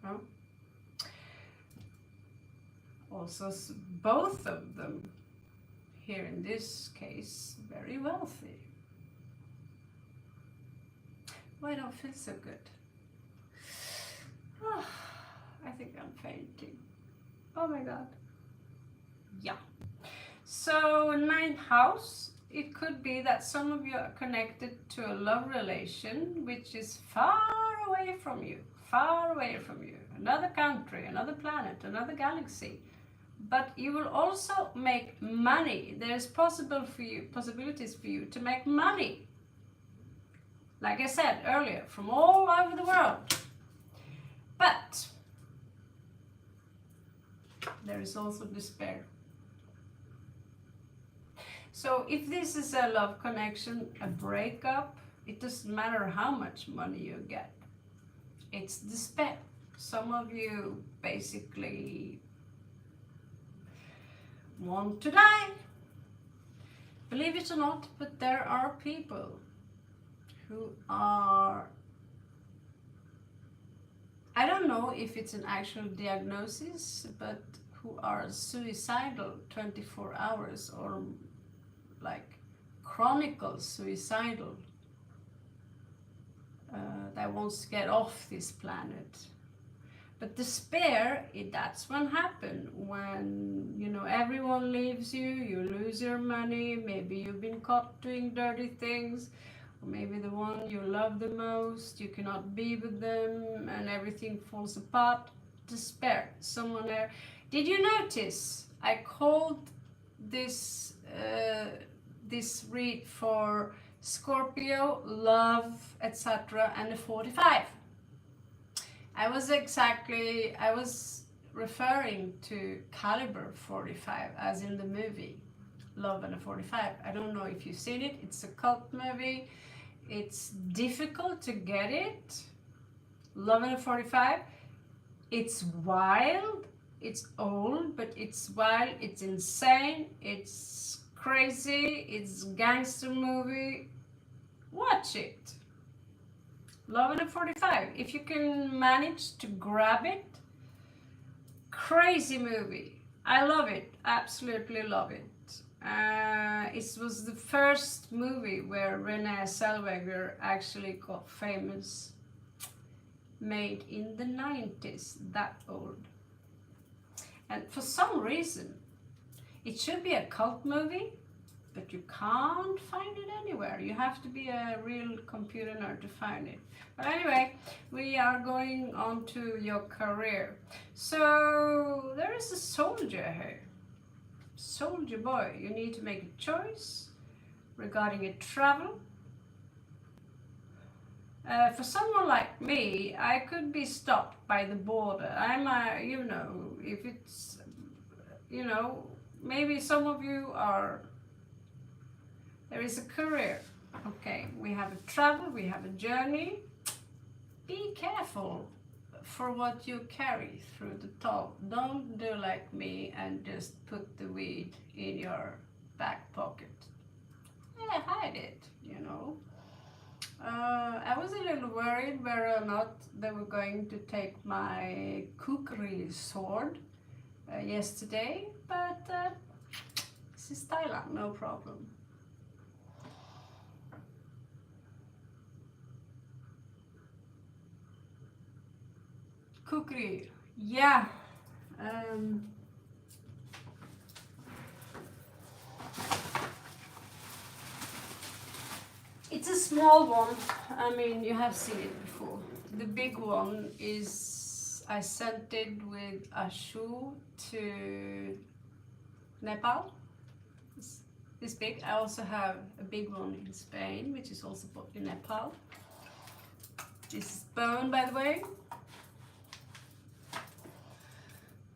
Well, also, both of them, here in this case, very wealthy. Why I don't feel so good? Oh, I think I'm fainting. Oh my God. Yeah. So, ninth house, it could be that some of you are connected to a love relation which is far away from you. Another country, another planet, another galaxy. But you will also make money. There's possibilities for you to make money. Like I said earlier, from all over the world. But there is also despair. So if this is a love connection, a breakup, it doesn't matter how much money you get. It's despair. Some of you basically want to die. Believe it or not, but there are people who are, I don't know if it's an actual diagnosis, but who are suicidal 24 hours or like chronicle suicidal, that wants to get off this planet. But despair, that's when happen, when, you know, everyone leaves you, you lose your money, maybe you've been caught doing dirty things, or maybe the one you love the most, you cannot be with them, and everything falls apart. Despair, someone there. Did you notice I called this this read for Scorpio, love, etc., and the 45? I was referring to Caliber 45, as in the movie Love and a 45. I don't know if you've seen it. It's a cult movie. It's difficult to get it. Love and a 45. It's wild. It's old, but it's wild. It's insane. It's crazy. It's gangster movie. Watch it. Love and a 45. If you can manage to grab it, crazy movie. I love it. Absolutely love it. It was the first movie where Renée Zellweger actually got famous. Made in the 90s, that old. And for some reason, it should be a cult movie, but you can't find it anywhere. You have to be a real computer nerd to find it. But anyway, we are going on to your career. So there is a soldier here. Soldier boy, you need to make a choice regarding a travel. For someone like me, I could be stopped by the border. I'm a, you know, if it's, you know, maybe some of you are, there is a career. Okay, we have a travel, we have a journey. Be careful for what you carry through the top. Don't do like me and just put the weed in your back pocket. Yeah, hide it, you know. I was a little worried whether or not they were going to take my kukri sword yesterday, but this is Thailand, no problem. Kukri, yeah. It's a small one. I mean, you have seen it before. The big one is, I sent it with a shoe to Nepal. This big. I also have a big one in Spain, which is also bought in Nepal. This is bone, by the way.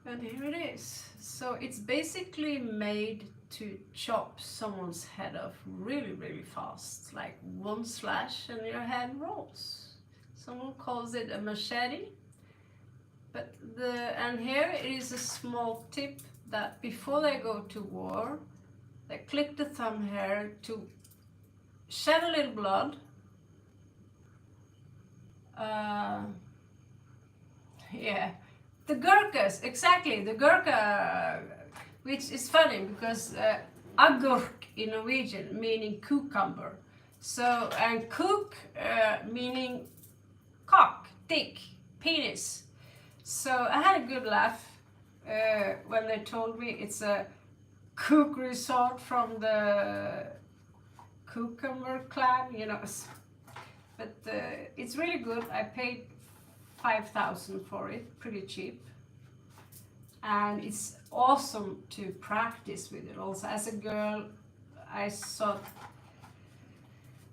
And here it is. So it's basically made to chop someone's head off really, really fast. Like one slash and your head rolls. Someone calls it a machete. But and here it is a small tip that before they go to war, they clip the thumb hair to shed a little blood. Yeah. The Gurkhas, exactly, the Gurkha, which is funny because agurk in Norwegian meaning cucumber. So, and kuk meaning cock, dick, penis. So I had a good laugh when they told me it's a kukri sword from the cucumber clan, you know. But it's really good. I paid 5,000 for it, pretty cheap, and it's awesome to practice with it. Also, as a girl, I thought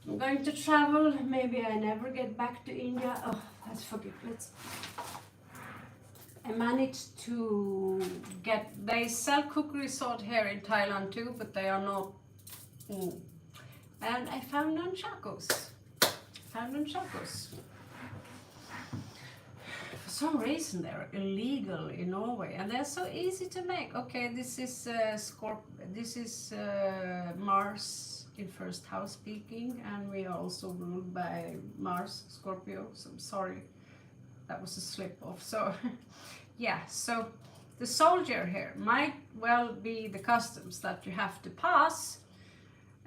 I'm going to travel. Maybe I never get back to India. Oh, let's forget. I managed to get. They sell kukri sword here in Thailand too, but they are not. And I found nunchakus. For some reason they're illegal in Norway, and they're so easy to make. Okay, this is Mars in first house speaking, and we are also ruled by Mars, Scorpio. So I'm sorry, that was a slip off. So yeah, so the soldier here might well be the customs that you have to pass,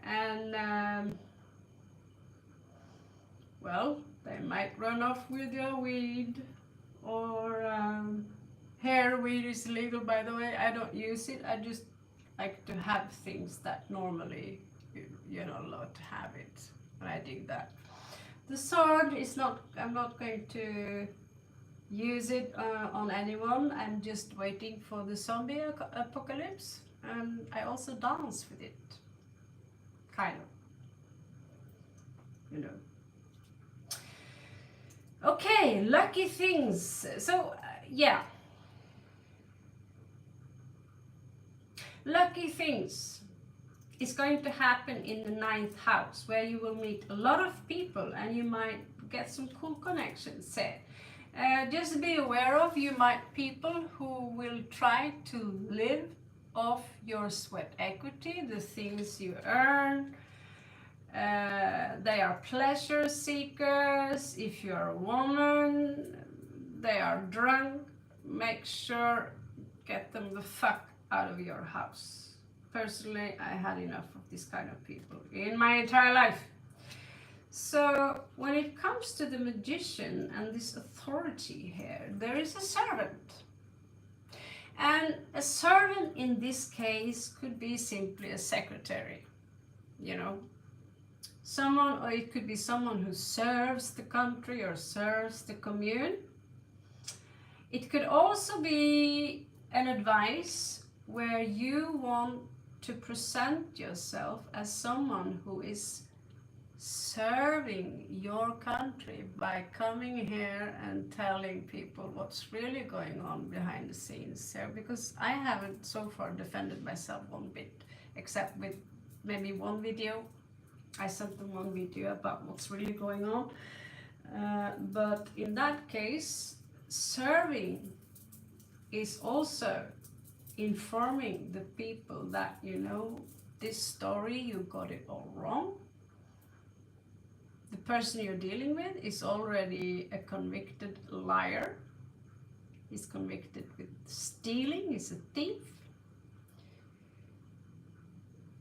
and well, they might run off with your weed, or hair. Weed is illegal, by the way. I don't use it. I just like to have things that normally you're not allowed to have it, and I dig that. The sword is not, I'm not going to use it on anyone. I'm just waiting for the zombie apocalypse, and I also dance with it, kind of, you know. Okay, lucky things. So yeah, lucky things is going to happen in the 9th house, where you will meet a lot of people and you might get some cool connections there. Just be aware of, you might people who will try to live off your sweat equity, the things you earn. They are pleasure seekers. If you're a woman, they are drunk. Make sure, get them the fuck out of your house. Personally, I had enough of this kind of people in my entire life. So when it comes to the magician and this authority here, there is a servant. And a servant in this case could be simply a secretary, you know. Someone, or it could be someone who serves the country or serves the commune. It could also be an advice where you want to present yourself as someone who is serving your country by coming here and telling people what's really going on behind the scenes here, because I haven't so far defended myself one bit, except with maybe one video. I sent them one video about what's really going on, but in that case, serving is also informing the people that, you know, this story, you got it all wrong. The person you're dealing with is already a convicted liar. He's convicted with stealing, he's a thief.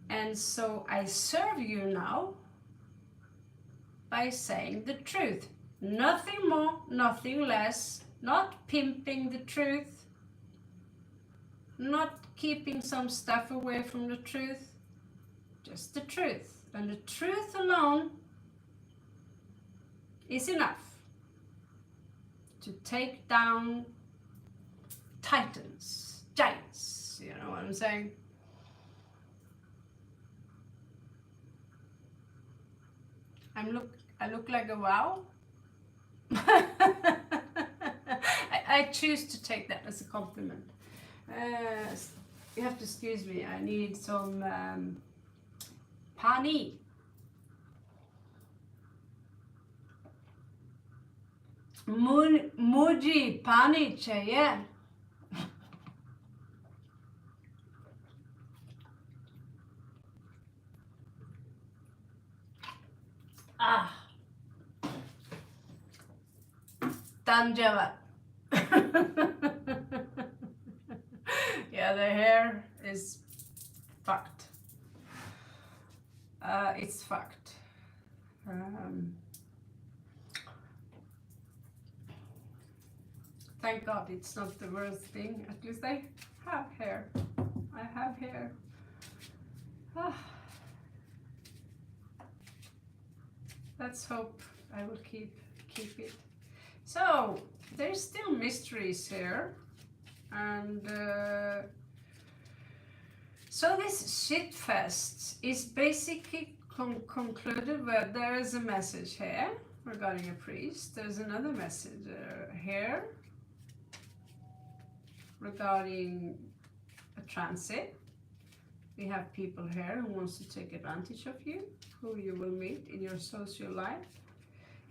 And so I serve you now by saying the truth. Nothing more, nothing less, not pimping the truth, not keeping some stuff away from the truth, just the truth. And the truth alone is enough to take down titans, giants, you know what I'm saying? I look like a wow. I choose to take that as a compliment. You have to excuse me, I need some pani. Muji pani chahiye. Tanjava. Yeah, the hair is fucked. It's fucked. Thank God it's not the worst thing. At least I have hair. I have hair. Let's hope I will keep it. So there's still mysteries here, and so this SHITFEST is basically concluded where there is a message here regarding a priest. There's another message here regarding a transit. We have people here who wants to take advantage of you, who you will meet in your social life.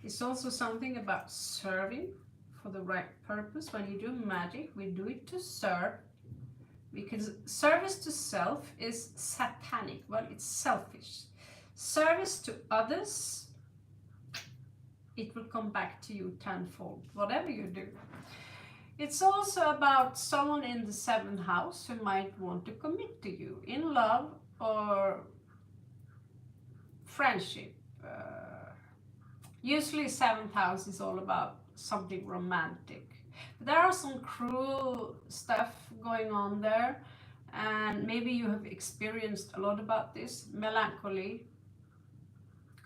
It's also something about serving for the right purpose. When you do magic, we do it to serve, because service to self is satanic. Well, it's selfish. Service to others, it will come back to you tenfold, whatever you do. It's also about someone in the 7th house who might want to commit to you in love or friendship. Usually 7th house is all about something romantic. But there are some cruel stuff going on there, and maybe you have experienced a lot about this. Melancholy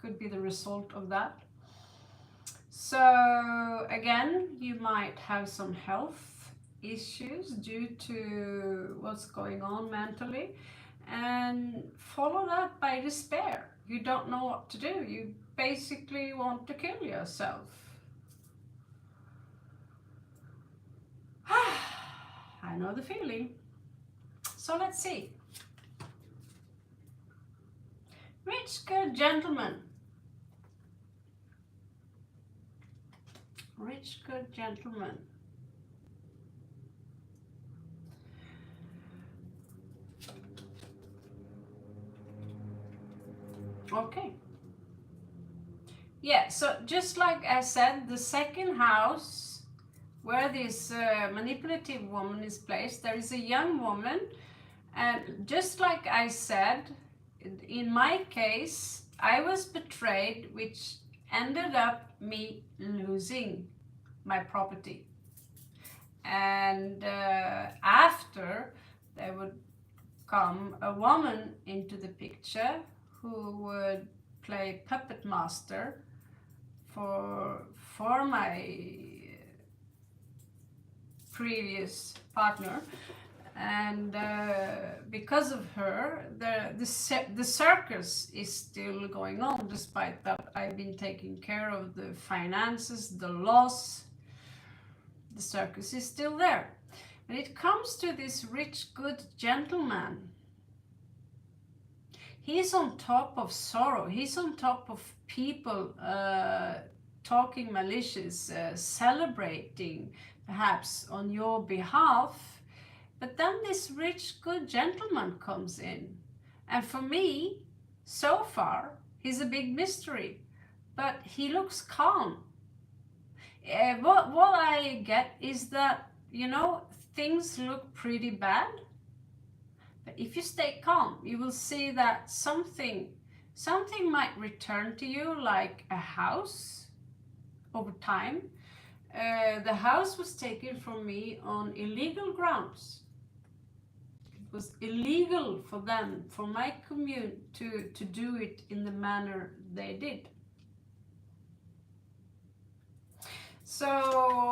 could be the result of that. So again, you might have some health issues due to what's going on mentally, and follow that by despair. You don't know what to do. You basically want to kill yourself. I know the feeling. So let's see. Rich, good gentleman. Rich, good gentleman. Okay. Yeah, so just like I said, the 2nd house, where this manipulative woman is placed, there is a young woman, and just like I said, in my case, I was betrayed, which ended up me losing my property. And after, there would come a woman into the picture who would play puppet master for my previous partner, and because of her, the circus is still going on, despite that I've been taking care of the finances, the loss. The circus is still there. When it comes to this rich, good gentleman, he's on top of sorrow. He's on top of people talking malicious, celebrating perhaps on your behalf. But then this rich, good gentleman comes in. And for me, so far, he's a big mystery. But he looks calm. What I get is that, you know, things look pretty bad. But if you stay calm, you will see that something might return to you, like a house over time. The house was taken from me on illegal grounds. It was illegal for them, for my commune, to do it in the manner they did. So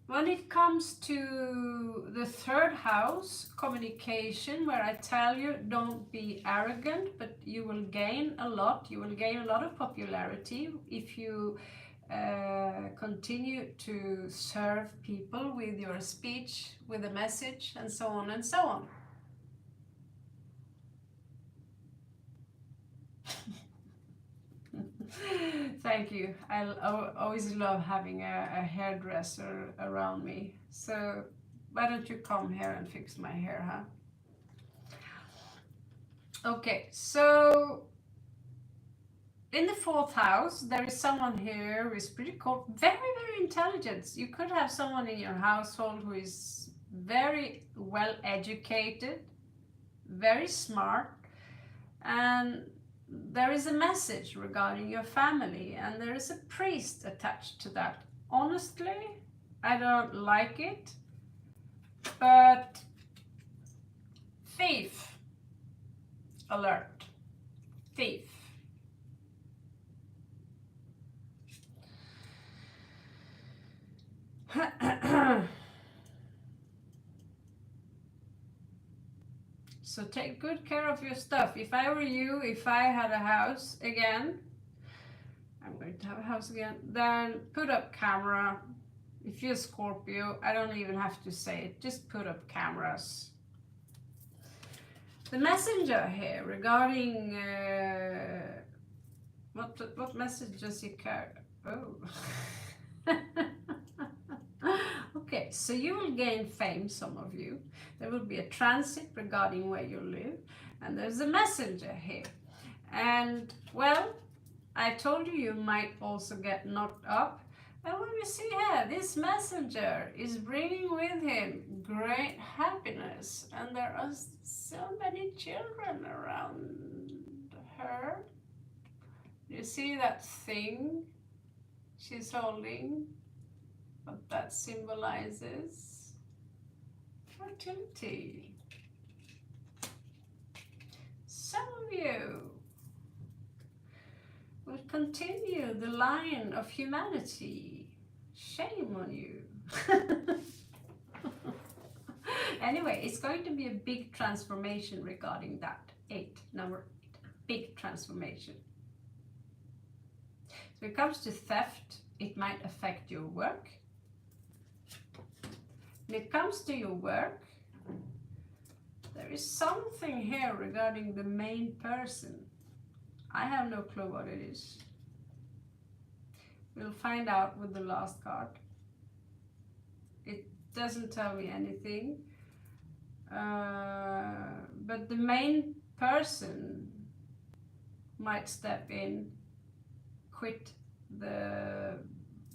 when it comes to the 3rd house, communication, where I tell you, don't be arrogant, but you will gain a lot. You will gain a lot of popularity if you continue to serve people with your speech, with a message, and so on and so on. Thank you. I always love having a hairdresser around me. So why don't you come here and fix my hair, huh? Okay, so in the 4th house, there is someone here who is pretty cool, very, very intelligent. You could have someone in your household who is very well educated, very smart, and there is a message regarding your family, and there is a priest attached to that. Honestly, I don't like it, but thief alert. Thief. So take good care of your stuff. If I were you, if I had a house again, I'm going to have a house again, then put up camera. If you're Scorpio, I don't even have to say it, just put up cameras. The messenger here regarding, what message does he carry? Oh. Okay, so you will gain fame, some of you. There will be a transit regarding where you live, and there's a messenger here. And, well, I told you you might also get knocked up. And when we see here, this messenger is bringing with him great happiness, and there are so many children around her. You see that thing she's holding? What that symbolizes? Fertility. Some of you will continue the line of humanity. Shame on you. Anyway, it's going to be a big transformation regarding that. Number 8, big transformation. So when it comes to theft, it might affect your work. When it comes to your work, there is something here regarding the main person. I have no clue what it is. We'll find out with the last card. It doesn't tell me anything. But the main person might step in, quit the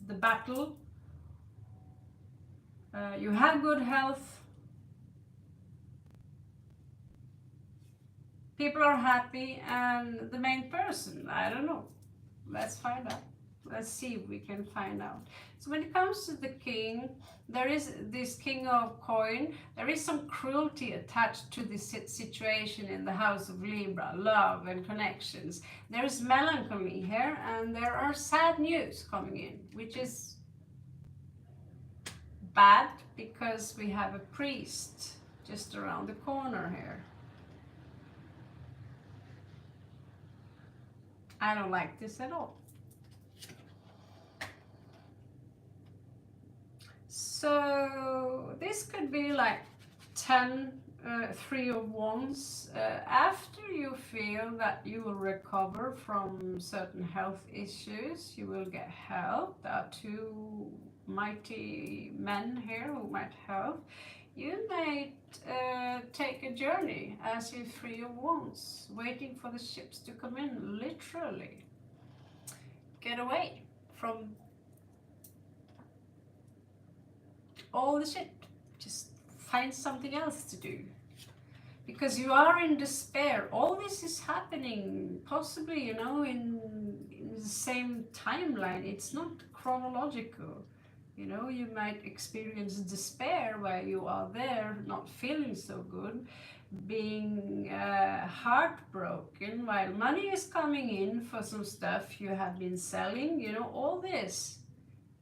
battle. You have good health. People are happy, and the main person, I don't know. Let's find out. Let's see if we can find out. So when it comes to the king, there is this king of coin. There is some cruelty attached to this situation in the house of Libra, love and connections. There is melancholy here, and there are sad news coming in, which is bad because we have a priest just around the corner here. I don't like this at all. So this could be like 10 3 of wands. After you feel that you will recover from certain health issues, you will get help. There are 2 mighty men here who might help. You might take a journey as you 3 of wands, waiting for the ships to come in, literally. Get away from all the shit. Just find something else to do. Because you are in despair. All this is happening possibly, you know, in the same timeline. It's not chronological. You know, you might experience despair while you are there, not feeling so good, being heartbroken while money is coming in for some stuff you have been selling. You know, all this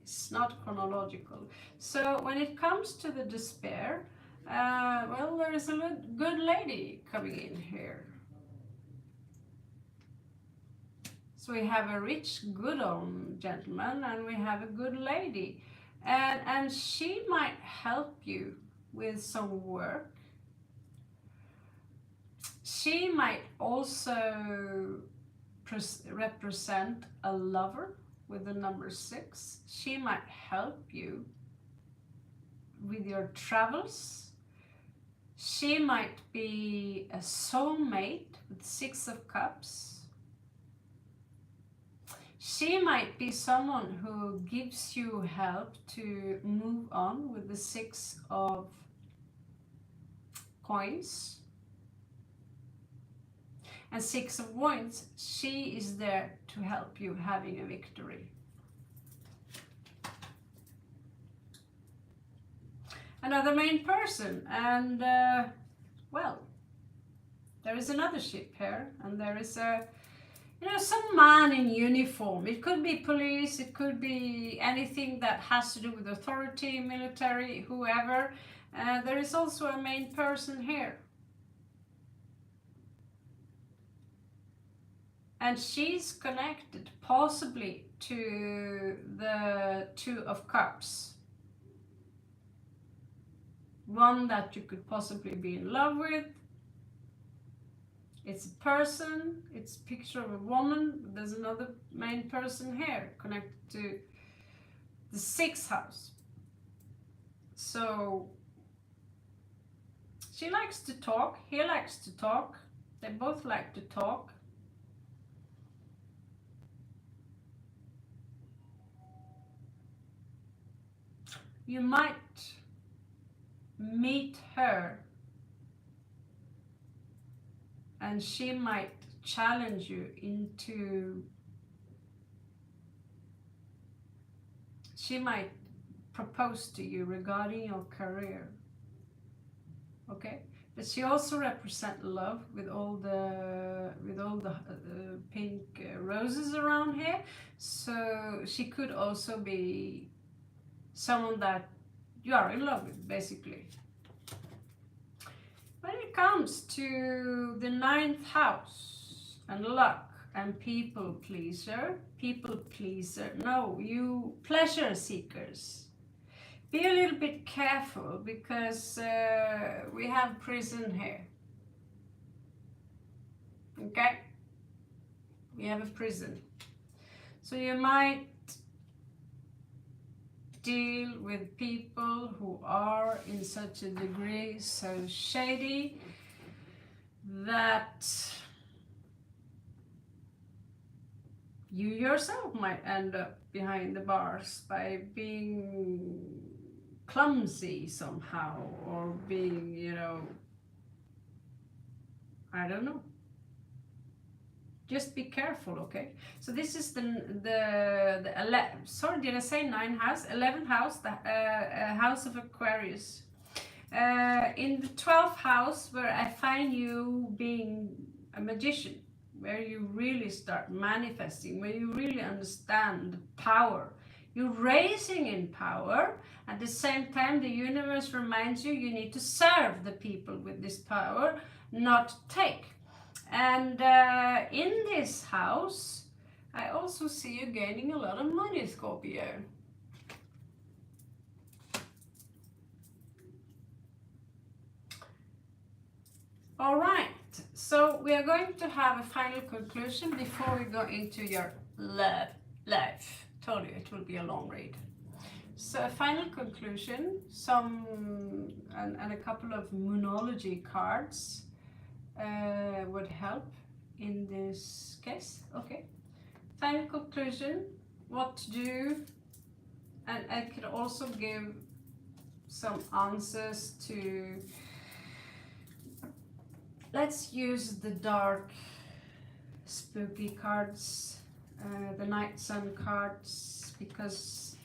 is not chronological. So when it comes to the despair, well, there is a good lady coming in here. So we have a rich, good gentleman, and we have a good lady. And she might help you with some work. She might also represent a lover with the number 6. She might help you with your travels. She might be a soulmate with 6 of Cups. She might be someone who gives you help to move on with the 6 of Coins. And 6 of Wands, she is there to help you having a victory. Another main person, and well, there is another ship here, and there is a, you know, some man in uniform. It could be police, it could be anything that has to do with authority, military, whoever. There is also a main person here. And she's connected possibly to the 2 of Cups. One that you could possibly be in love with. It's a person, it's a picture of a woman, but there's another main person here connected to the 6th house. So she likes to talk, he likes to talk, they both like to talk. You might meet her and she might challenge you into, she might propose to you regarding your career, okay? But she also represents love with all the pink roses around here. So she could also be someone that you are in love with, basically. When it comes to the 9th house and luck and people pleaser, no, you pleasure seekers. Be a little bit careful because we have prison here. Okay? We have a prison. So you might deal with people who are in such a degree so shady that you yourself might end up behind the bars by being clumsy somehow, or being, you know, I don't know. Just be careful, okay? So this is the 11th, sorry, did I say 9th house? 11th house, the house of Aquarius. In the 12th house, where I find you being a magician, where you really start manifesting, where you really understand power. You're raising in power. At the same time, the universe reminds you you need to serve the people with this power, not take. And in this house, I also see you gaining a lot of money, Scorpio. All right, so we are going to have a final conclusion before we go into your life. Told you it will be a long read. So a final conclusion, and a couple of moonology cards would help in this case. Okay. Final conclusion, what to do, and I could also give some answers to, let's use the dark spooky cards, the night sun cards, because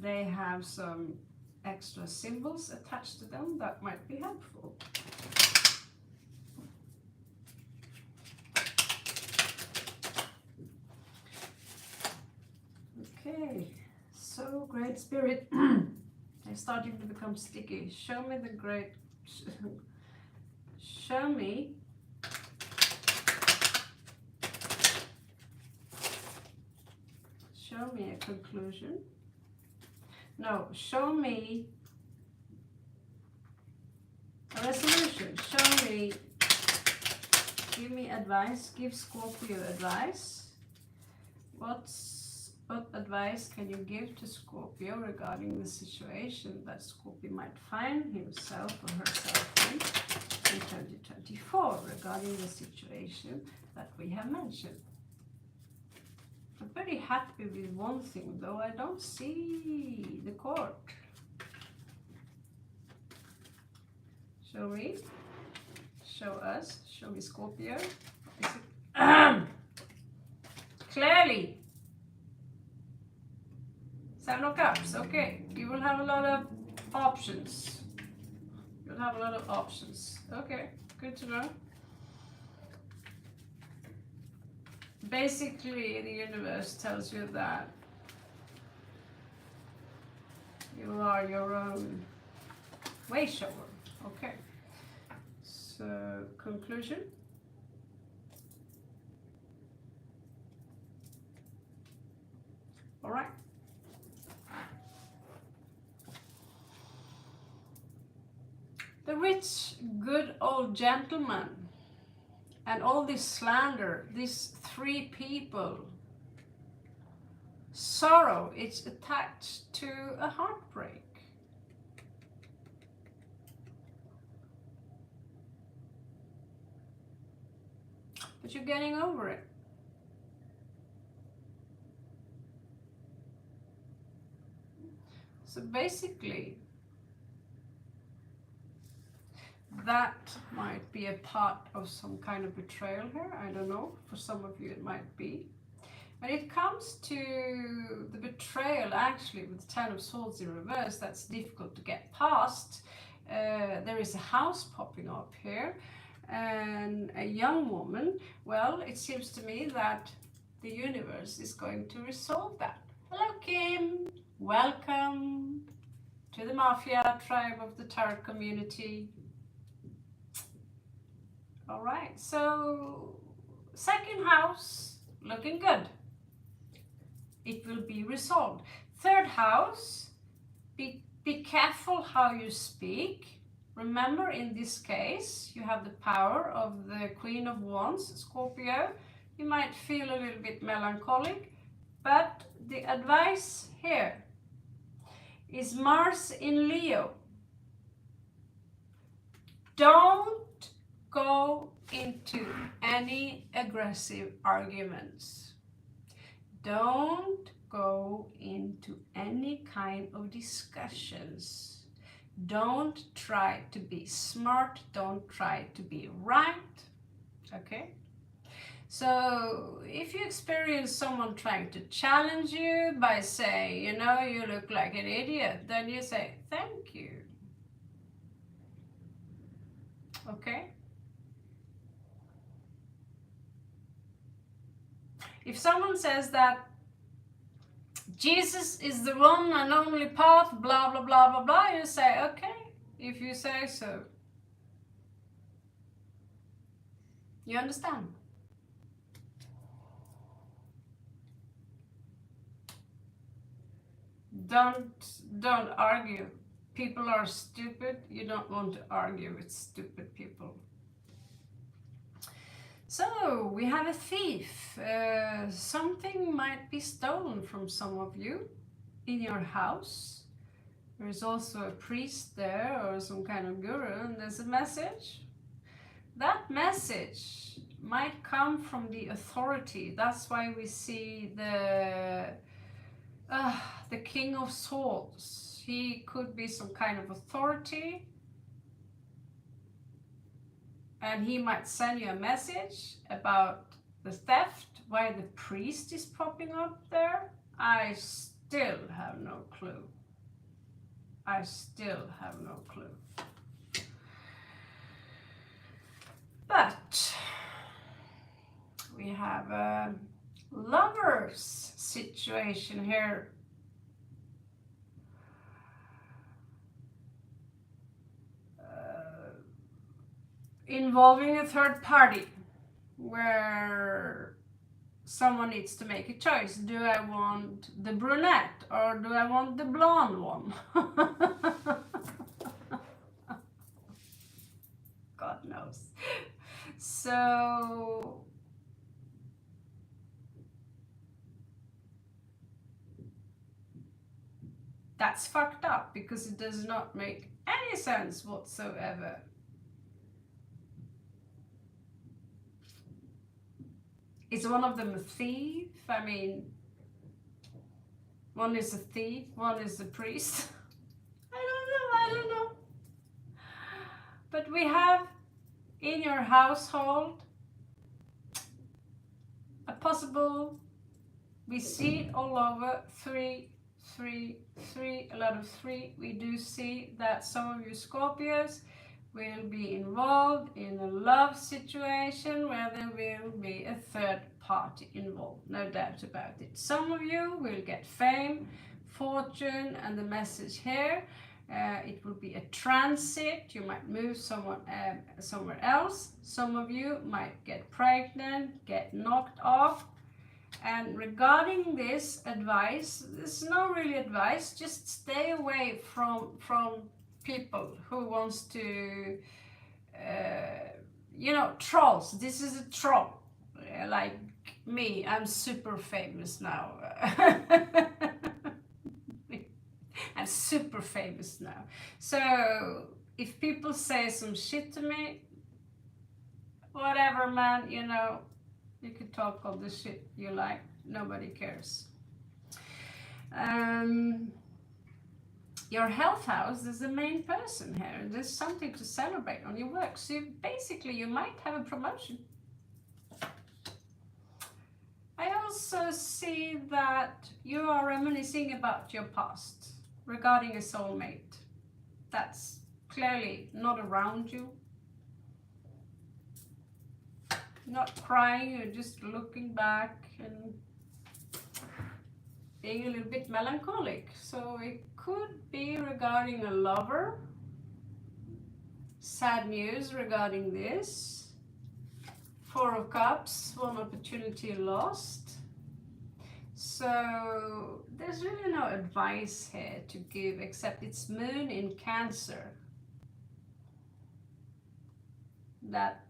they have some extra symbols attached to them that might be helpful. Okay, so Great Spirit, they're starting to become sticky. Show me the great, show me a conclusion. No, show me a resolution. Show me, give me advice, give Scorpio advice. What advice can you give to Scorpio regarding the situation that Scorpio might find himself or herself in 2024 regarding the situation that we have mentioned? I'm very happy with one thing though, I don't see the court. Show me, show us, show me Scorpio. Is it clearly? Seven of Cups, okay. You will have a lot of options. You'll have a lot of options. Okay, good to know. Basically, the universe tells you that you are your own way shower. Okay. So, conclusion. All right. The rich, good old gentleman and all this slander, these three people, sorrow, it's attached to a heartbreak. But you're getting over it. So basically, that might be a part of some kind of betrayal here. I don't know. For some of you it might be. When it comes to the betrayal, actually, with the Ten of Swords in reverse, that's difficult to get past. There is a house popping up here and a young woman. Well, it seems to me that the universe is going to resolve that. Hello, Kim. Welcome to the Mafia tribe of the Tarot community. All right, so second house, looking good. It will be resolved. Third house, be careful how you speak. Remember, in this case, you have the power of the Queen of Wands, Scorpio. You might feel a little bit melancholic, but the advice here is Mars in Leo. Don't go into any aggressive arguments. Don't go into any kind of discussions. Don't try to be smart. Don't try to be right. Okay? So if you experience someone trying to challenge you by saying, you know, you look like an idiot, then you say, thank you. Okay? If someone says that Jesus is the one and only path, blah, blah, blah, blah, blah, you say, okay, if you say so. You understand? Don't argue. People are stupid. You don't want to argue with stupid people. So we have a thief. Something might be stolen from some of you in your house. There is also a priest there or some kind of guru, and there's a message. That message might come from the authority. That's why we see the King of Swords. He could be some kind of authority, and he might send you a message about the theft. Why the priest is popping up there, I still have no clue. I still have no clue. But we have a lover's situation here. Involving a third party, where someone needs to make a choice. Do I want the brunette or do I want the blonde one? God knows. So that's fucked up because it does not make any sense whatsoever. Is one of them a thief? I mean, one is a thief, one is a priest. I don't know. But we have in your household a possible, we see it all over, 3, 3, 3, a lot of 3. We do see that some of you Scorpios will be involved in a love situation where there will be a third party involved, no doubt about it. Some of you will get fame, fortune, and the message here, it will be a transit. You might move somewhere else. Some of you might get pregnant, get knocked off. And regarding this advice, there's no really advice, just stay away from people who wants to, you know, trolls. This is a troll. Like me, I'm super famous now. I'm super famous now. So if people say some shit to me, whatever, man, you know, you can talk all the shit you like. Nobody cares. Your health house is the main person here. There's something to celebrate on your work. So basically, you might have a promotion. I also see that you are reminiscing about your past regarding a soulmate that's clearly not around you. Not crying, you're just looking back and being a little bit melancholic. So it could be regarding a lover. Sad news regarding this. Four of Cups, one opportunity lost. So there's really no advice here to give except it's Moon in Cancer. That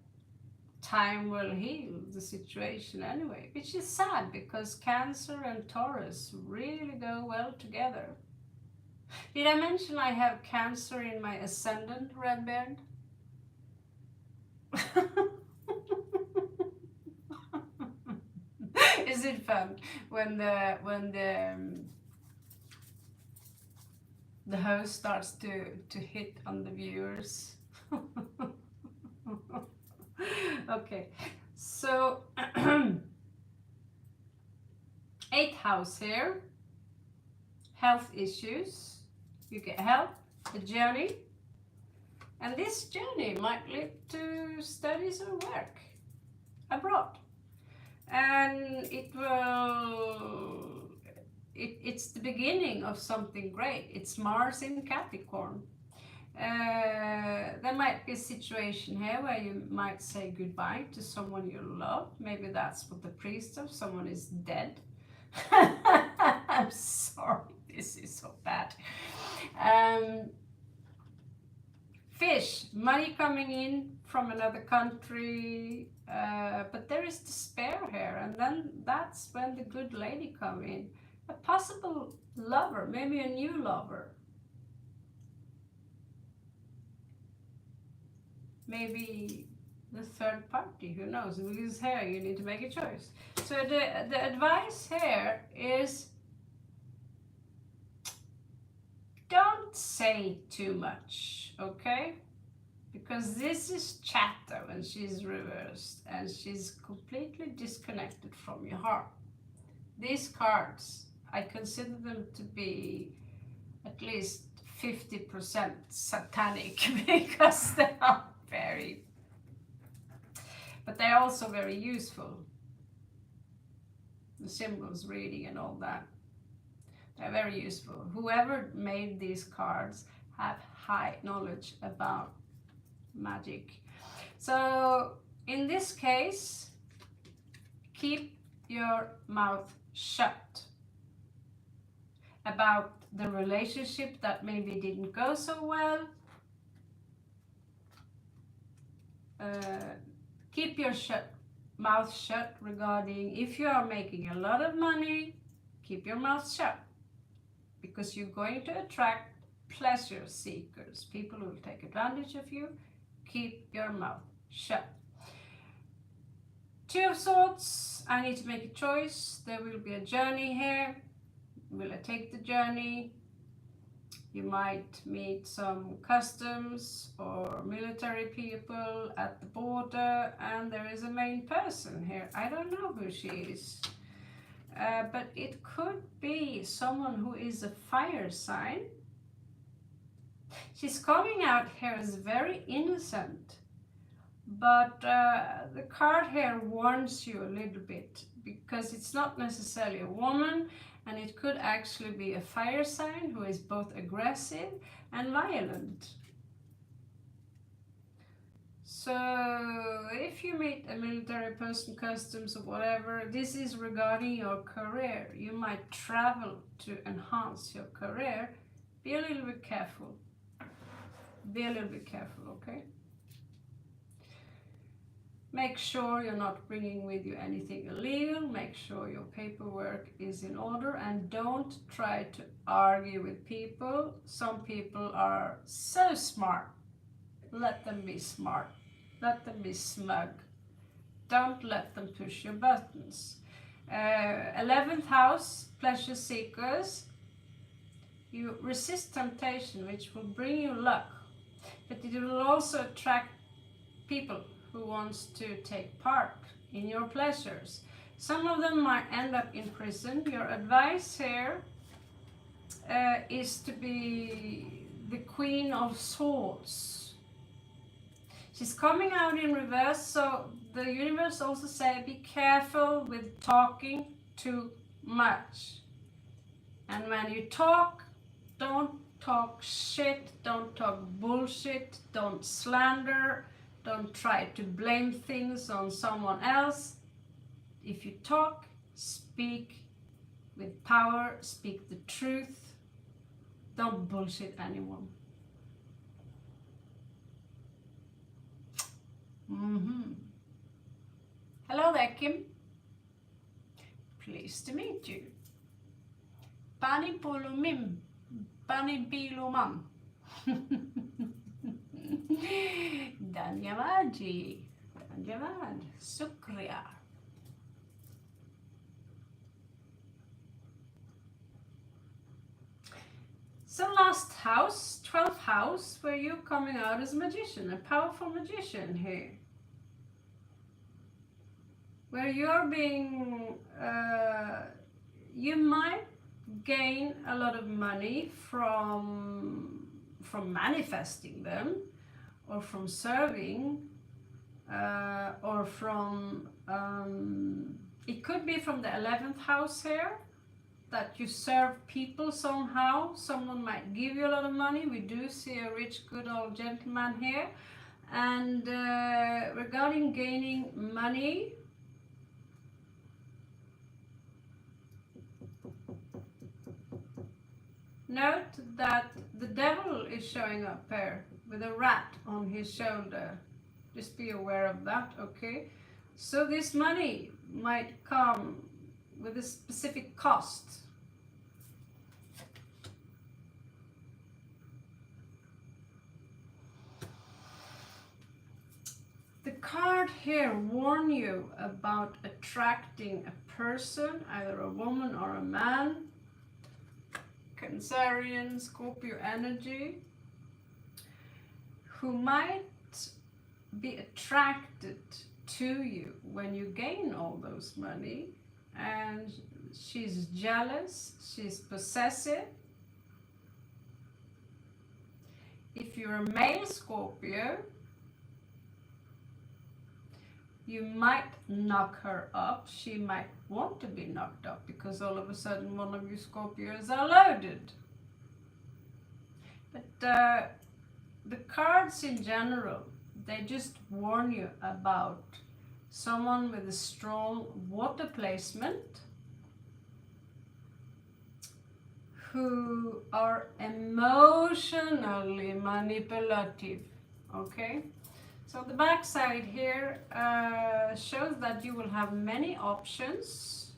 time will heal the situation anyway, which is sad because Cancer and Taurus really go well together. Did I mention I have Cancer in my ascendant, Redbeard? Is it fun when the host starts to hit on the viewers? Okay, so 8th house here, health issues, you get help, a journey, and this journey might lead to studies or work abroad, and it's the beginning of something great. It's Mars in Capricorn. There might be a situation here where you might say goodbye to someone you love. Maybe that's what the priest of someone is dead. I'm sorry, this is so bad. Fish, money coming in from another country, but there is despair here, and then that's when the good lady come in. A possible lover, maybe a new lover. Maybe the third party, who knows? Because here you need to make a choice. So the advice here is don't say too much, okay? Because this is chatter and she's reversed and she's completely disconnected from your heart. These cards, I consider them to be at least 50% satanic because they are but they're also very useful. The symbols reading and all that, they're very useful. Whoever made these cards have high knowledge about magic. So in this case, keep your mouth shut about the relationship that maybe didn't go so well. Keep your mouth shut regarding if you are making a lot of money. Keep your mouth shut because you're going to attract pleasure seekers, people who will take advantage of you. Keep your mouth shut. 2 of Swords, I need to make a choice. There will be a journey here. Will I take the journey? You might meet some customs or military people at the border, and there is a main person here. I don't know who she is, but it could be someone who is a fire sign. She's coming out here as very innocent, but the card here warns you a little bit because it's not necessarily a woman. And it could actually be a fire sign who is both aggressive and violent. So if you meet a military person, customs or whatever, this is regarding your career. You might travel to enhance your career. Be a little bit careful. Be a little bit careful, okay? Make sure you're not bringing with you anything illegal. Make sure your paperwork is in order, and don't try to argue with people. Some people are so smart. Let them be smart. Let them be smug. Don't let them push your buttons. 11th house, pleasure seekers. You resist temptation, which will bring you luck, but it will also attract people who wants to take part in your pleasures. Some of them might end up in prison. Your advice here is to be the Queen of Swords. She's coming out in reverse, so the universe also say be careful with talking too much. And when you talk, don't talk shit, don't talk bullshit, don't slander, don't try to blame things on someone else. If you talk, speak with power, speak the truth. Don't bullshit anyone. Hello there, Kim. Pleased to meet you. Pani Polomim. Pani Bilomam. Dhanyavad. Dhanyavad. Sukriya. So last house, 12th house, where you're coming out as a magician, a powerful magician here. Where you're being, you might gain a lot of money from manifesting them, or from serving, or from, it could be from the 11th house here, that you serve people somehow. Someone might give you a lot of money. We do see a rich, good old gentleman here. And regarding gaining money, note that the devil is showing up here with a rat on his shoulder. Just be aware of that, okay? So this money might come with a specific cost. The card here warns you about attracting a person, either a woman or a man. Cancerian, Scorpio energy, who might be attracted to you when you gain all those money, and she's jealous, she's possessive. If you're a male Scorpio, you might knock her up. She might want to be knocked up because all of a sudden one of you Scorpios are loaded. But the cards in general, they just warn you about someone with a strong water placement who are emotionally manipulative, okay? So the back side here shows that you will have many options.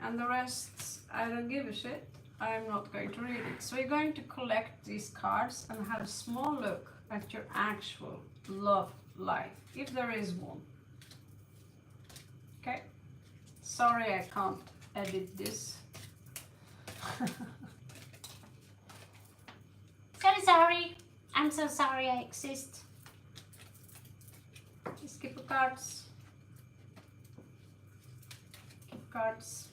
And the rest, I don't give a shit. I'm not going to read it. So you're going to collect these cards and have a small look at your actual love life, if there is one. Okay? Sorry I can't edit this. So sorry. I'm so sorry I exist. Skip cards. Skip cards.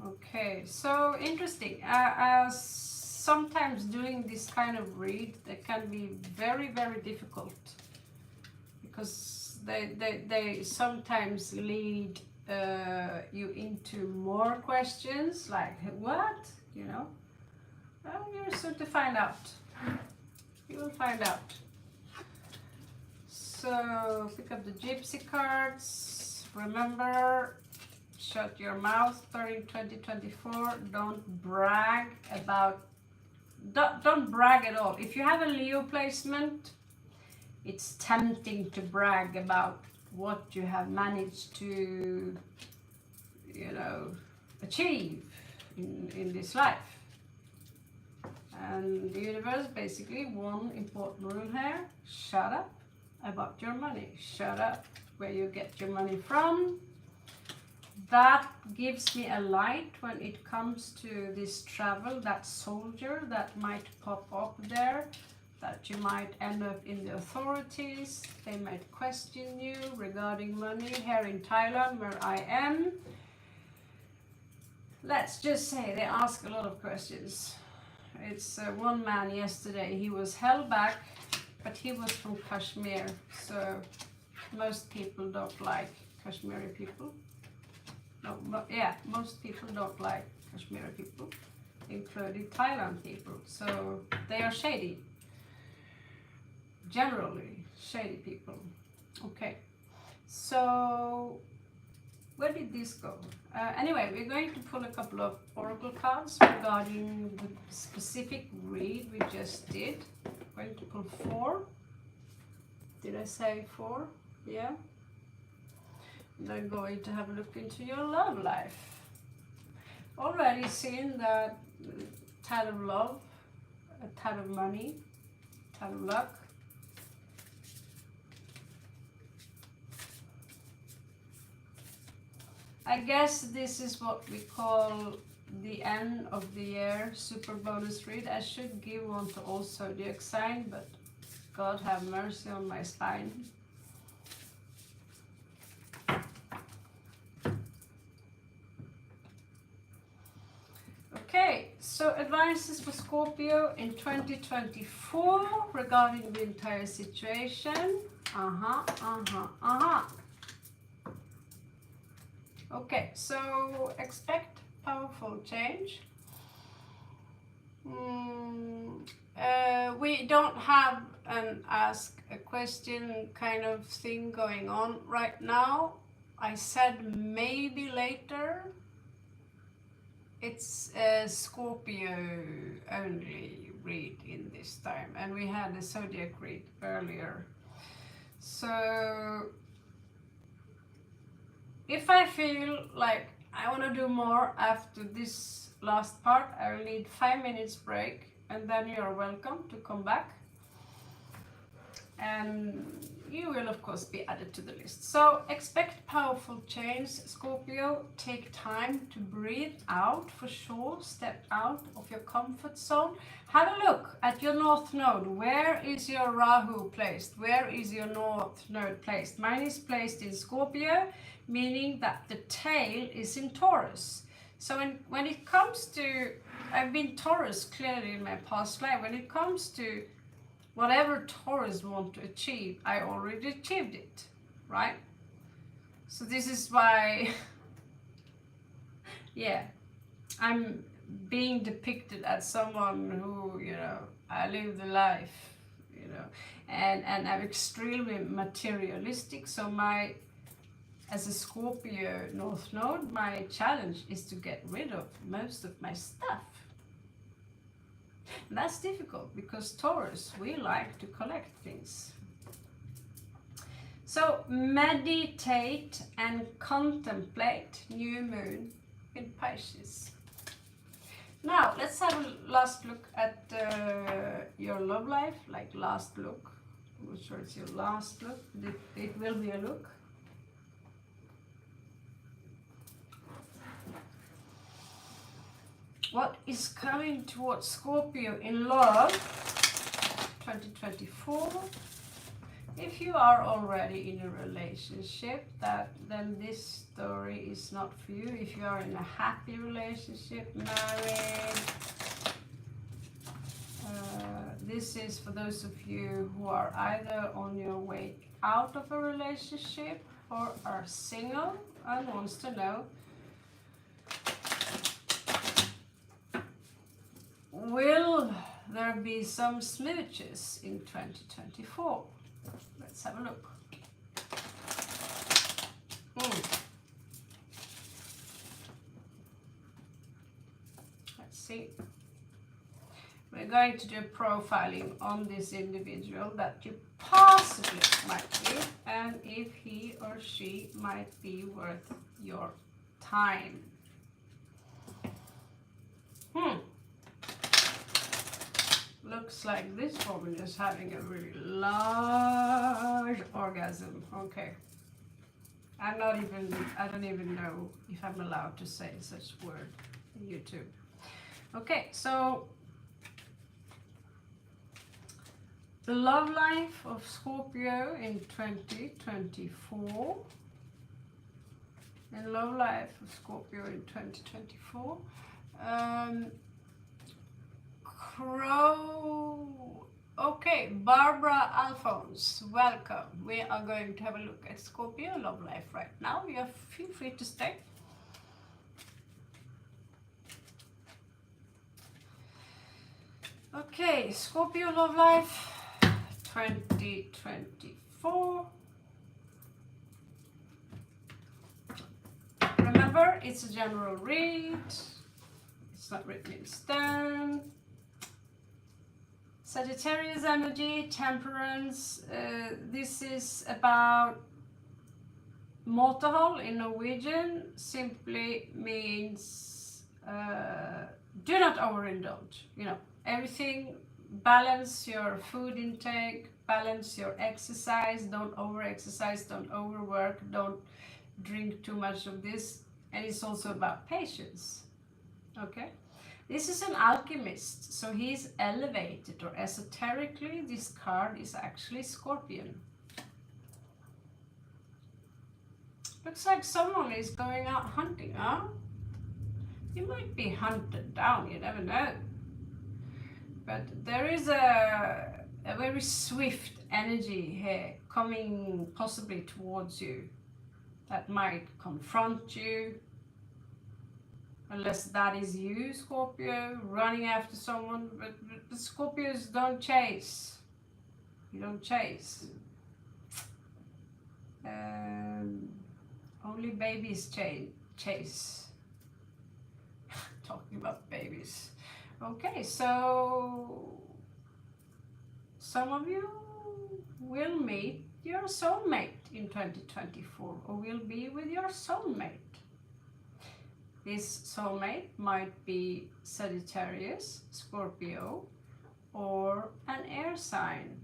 Okay, so interesting. Sometimes doing this kind of read, they can be very, very difficult because they sometimes lead you into more questions like what, you know. Well, you're soon to find out. You will find out. So pick up the gypsy cards. Remember, shut your mouth during 2024. Don't brag about, don't brag at all. If you have a Leo placement, it's tempting to brag about what you have managed to, you know, achieve in this life. And the universe basically, one important rule here: shut up about your money. Shut up where you get your money from. That gives me a light when it comes to this travel, that soldier that might pop up there, that you might end up in the authorities. They might question you regarding money here in Thailand where I am. Let's just say they ask a lot of questions. It's one man yesterday, he was held back, but he was from Kashmir, so most people don't like Kashmiri people. No, yeah, most people don't like Kashmiri people, including Thailand people, so they are shady. Generally, shady people. Okay, so where did this go? Anyway, we're going to pull a couple of oracle cards regarding the specific read we just did. I'm going to pull 4. Did I say 4? Yeah. And I'm going to have a look into your love life. Already seen that tad of love, a tad of money, tad of luck. I guess this is what we call the end of the year super bonus read. I should give one to all zodiac sign, but God have mercy on my spine. Okay, so advices for Scorpio in 2024 regarding the entire situation. Okay, so expect powerful change. We don't have an ask a question kind of thing going on right now. I said maybe later. It's a Scorpio only read in this time, and we had a zodiac read earlier. So if I feel like I want to do more after this last part, I will need 5 minutes break, and then you are welcome to come back. And you will of course be added to the list. So expect powerful change, Scorpio. Take time to breathe out for sure. Step out of your comfort zone. Have a look at your north node. Where is your Rahu placed? Where is your north node placed? Mine is placed in Scorpio, meaning that the tail is in Taurus. So when it comes to, I've been Taurus clearly in my past life. When it comes to whatever Taurus want to achieve, I already achieved it, right? So this is why, yeah, I'm being depicted as someone who, you know, I live the life, you know, and I'm extremely materialistic. So as a Scorpio North Node, my challenge is to get rid of most of my stuff. And that's difficult because Taurus, we like to collect things. So meditate and contemplate new moon in Pisces. Now let's have a last look at your love life, like last look. I'm not sure it's your last look, but it will be a look. What is coming towards Scorpio in love 2024? If you are already in a relationship, then this story is not for you. If you are in a happy relationship, married, this is for those of you who are either on your way out of a relationship or are single and wants to know, will there be some smooches in 2024? Let's have a look. see. We're going to do profiling on this individual that you possibly might be, and if he or she might be worth your time. Looks like this woman is having a really large orgasm. Okay. I don't even know if I'm allowed to say such word on YouTube. Okay, so the love life of Scorpio in 2024. And love life of Scorpio in 2024. Okay, Barbara Alphonse, welcome. We are going to have a look at Scorpio love life right now. You feel free to stay. Okay, Scorpio love life 2024. Remember, it's a general read. It's not written in stone. Sagittarius energy, temperance. This is about måtehold in Norwegian. Simply means do not overindulge. You know, everything. Balance your food intake. Balance your exercise. Don't over-exercise. Don't overwork. Don't drink too much of this. And it's also about patience. Okay. This is an alchemist, so he's elevated, or esoterically, this card is actually Scorpion. Looks like someone is going out hunting, huh? You might be hunted down, you never know. But there is a very swift energy here coming possibly towards you that might confront you. Unless that is you, Scorpio, running after someone. But the Scorpios don't chase. You don't chase. Only babies chase. Talking about babies. Okay, so some of you will meet your soulmate in 2024, or will be with your soulmate. This soulmate might be Sagittarius, Scorpio, or an air sign.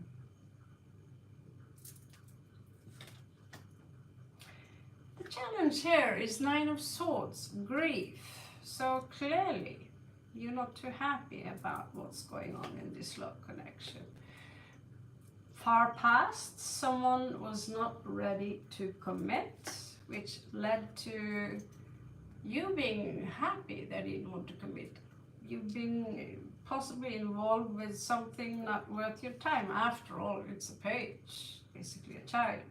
The challenge here is Nine of Swords, grief. So clearly, you're not too happy about what's going on in this love connection. Far past, someone was not ready to commit, which led to you being happy they didn't want to commit. You've been possibly involved with something not worth your time. After all, it's a page, basically a child.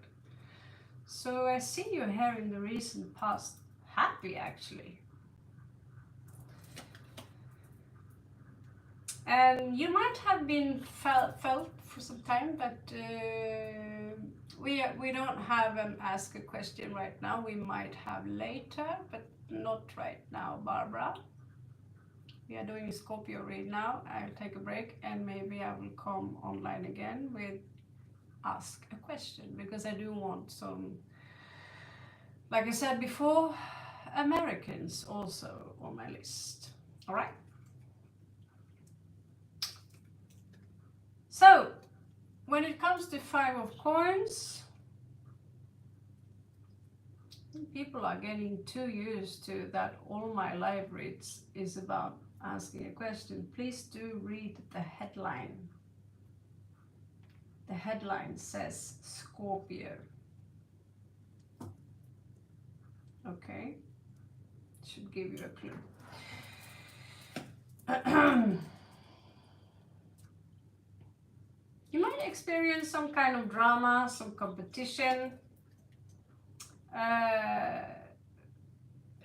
So I see you here in the recent past happy, actually. And you might have been felt for some time, but we don't have an ask a question right now. We might have later, but not right now, Barbara. We are doing a Scorpio read now. I'll take a break and maybe I will come online again with ask a question, because I do want some, like I said before, Americans also on my list. All right. So when it comes to Five of Coins, people are getting too used to that all my live reads is about asking a question. Please do read the headline. The headline says Scorpio. Okay, should give you a clue. You might experience some kind of drama, some competition.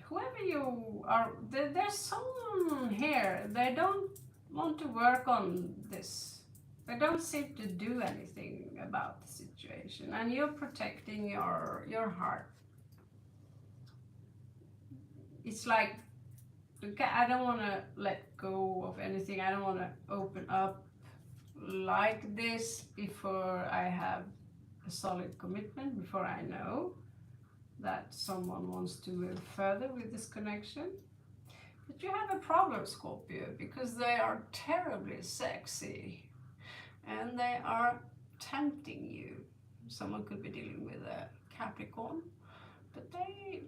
Whoever you are, there's someone here, they don't want to work on this. They don't seem to do anything about the situation, and you're protecting your heart. It's like Okay, I don't want to let go of anything. I don't want to open up like this before I have a solid commitment, before I know that someone wants to move further with this connection. But you have a problem, Scorpio, because they are terribly sexy and they are tempting you. Someone could be dealing with a Capricorn, but they,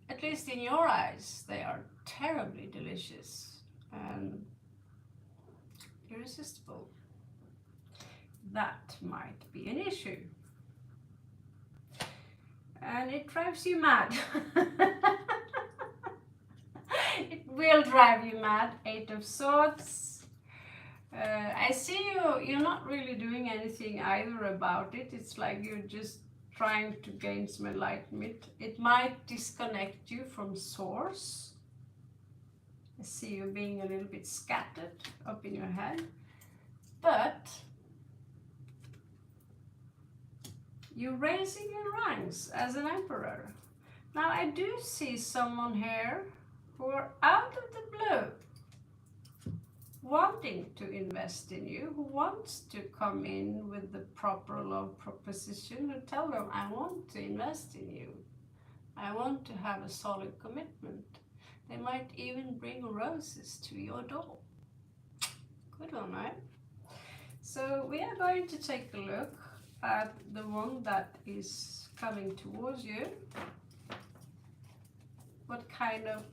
at least in your eyes, they are terribly delicious and irresistible. That might be an issue. And it drives you mad. It will drive you mad. 8 of Swords. I see you're not really doing anything either about it. It's like you're just trying to gain some enlightenment. It might disconnect you from source. I see you being a little bit scattered up in your head. But you're raising your ranks as an emperor. Now I do see someone here who are out of the blue wanting to invest in you, who wants to come in with the proper love proposition and tell them, I want to invest in you. I want to have a solid commitment. They might even bring roses to your door. Good one, right? So we are going to take a look at the one that is coming towards you. What kind of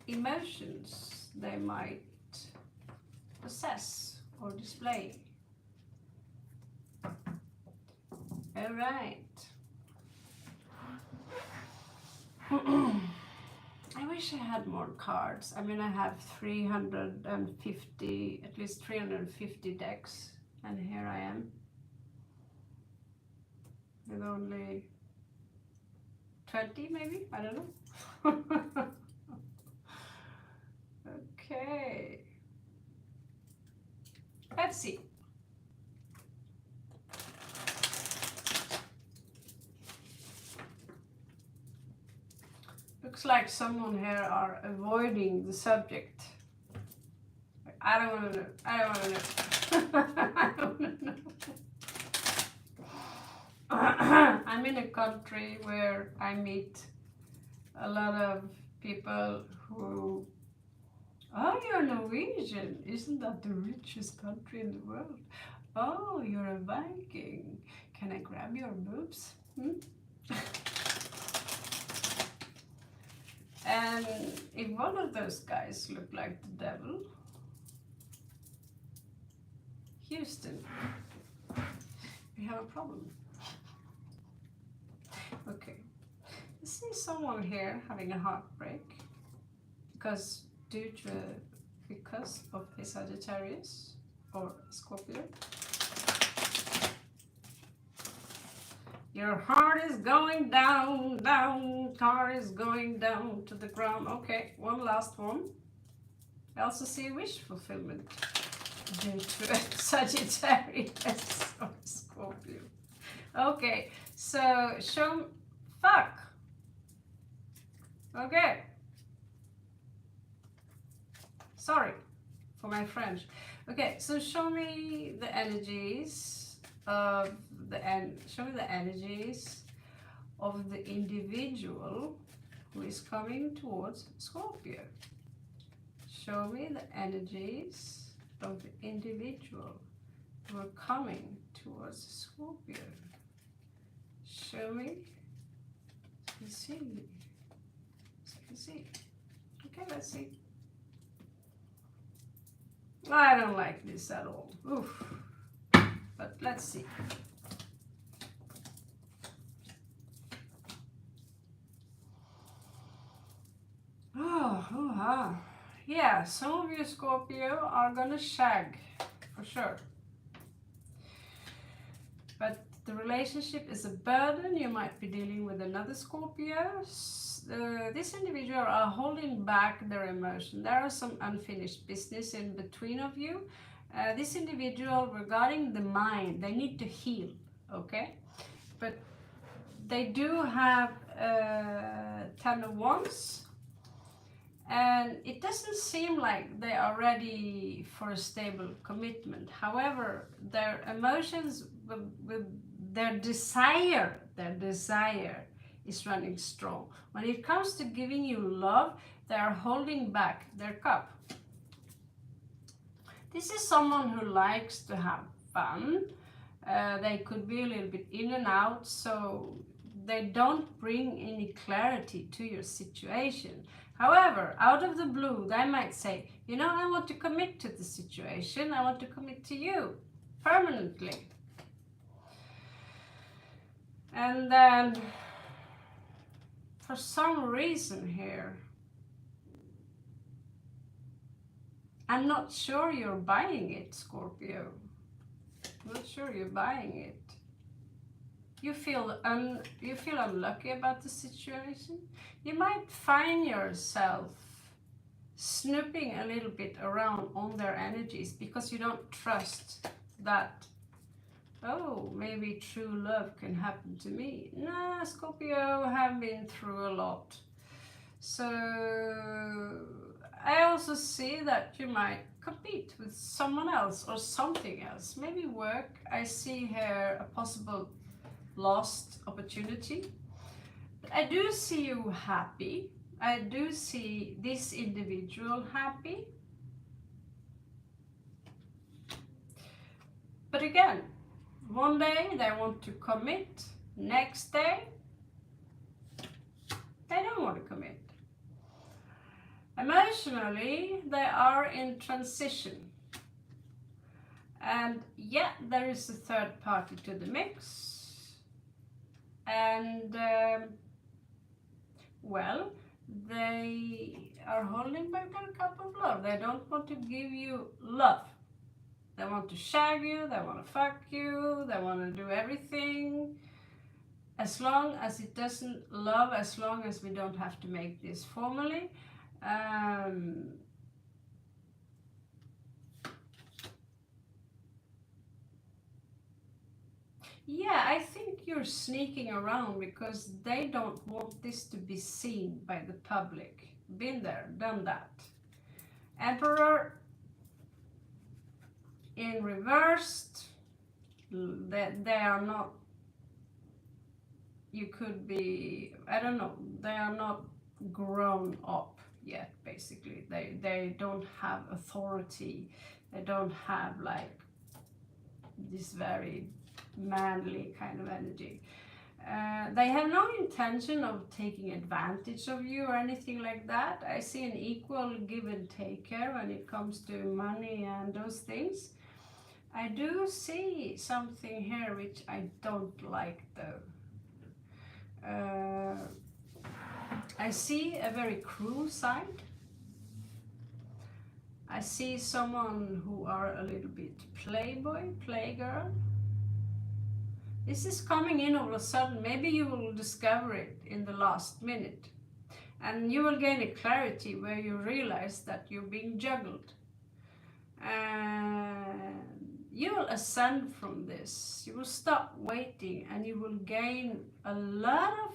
emotions they might possess or display. All right. I wish I had more cards. I mean, I have 350, at least 350 decks, and here I am with only 20 maybe, I don't know. Okay, let's see. Looks like someone here are avoiding the subject. I don't want to know. I don't want to know. I don't want to know. I'm in a country where I meet a lot of people who, oh, you're Norwegian. Isn't that the richest country in the world? Oh, you're a Viking. Can I grab your boobs? And if one of those guys look like the devil, Houston, we have a problem. Okay, I see someone here having a heartbreak because of a Sagittarius or Scorpio. Your heart is going down, down, car is going down to the ground. Okay, one last one. I also see wish fulfillment due to a Sagittarius or Scorpio. Okay, so fuck. Okay. Sorry for my French. Okay, so show me the energies of show me the energies of the individual who is coming towards Scorpio. Show me the energies of the individual who are coming towards Scorpio. Show me. Let's see. Let's see. Okay, let's see. I don't like this at all. Oof. But let's see. Oh, yeah, some of you Scorpio are gonna shag, for sure. But the relationship is a burden. You might be dealing with another Scorpio. This individual are holding back their emotion. There are some unfinished business in between of you. This individual, regarding the mind, they need to heal, okay? But they do have 10 of Wands. And it doesn't seem like they are ready for a stable commitment. However, their emotions, with their desire is running strong. When it comes to giving you love, they are holding back their cup. This is someone who likes to have fun. They could be a little bit in and out, so they don't bring any clarity to your situation. However, out of the blue, they might say, you know, I want to commit to the situation. I want to commit to you permanently. And then, for some reason here, I'm not sure you're buying it, Scorpio. I'm not sure you're buying it. You feel unlucky about the situation. You might find yourself snooping a little bit around on their energies because you don't trust that, oh, maybe true love can happen to me. Nah, Scorpio have been through a lot. So I also see that you might compete with someone else or something else, maybe work. I see here a possible lost opportunity. But I do see you happy. I do see this individual happy. But again, one day they want to commit, next day they don't want to commit. Emotionally, they are in transition. And yeah, there is a third party to the mix. And well, they are holding back their cup of love. They don't want to give you love. They want to shag you, they want to fuck you, they want to do everything. As long as it doesn't love, as long as we don't have to make this formally. Yeah, I think you're sneaking around because they don't want this to be seen by the public. Been there, done that. Emperor in reversed. They are not, you could be, I don't know, they are not grown up yet, basically. They don't have authority. They don't have like this very manly kind of energy. They have no intention of taking advantage of you or anything like that. I see an equal give and take here when it comes to money and those things. I do see something here which I don't like though. I see a very cruel side. I see someone who are a little bit playboy, playgirl. This is coming in all of a sudden. Maybe you will discover it in the last minute. And you will gain a clarity where you realize that you're being juggled. And you will ascend from this. You will stop waiting and you will gain a lot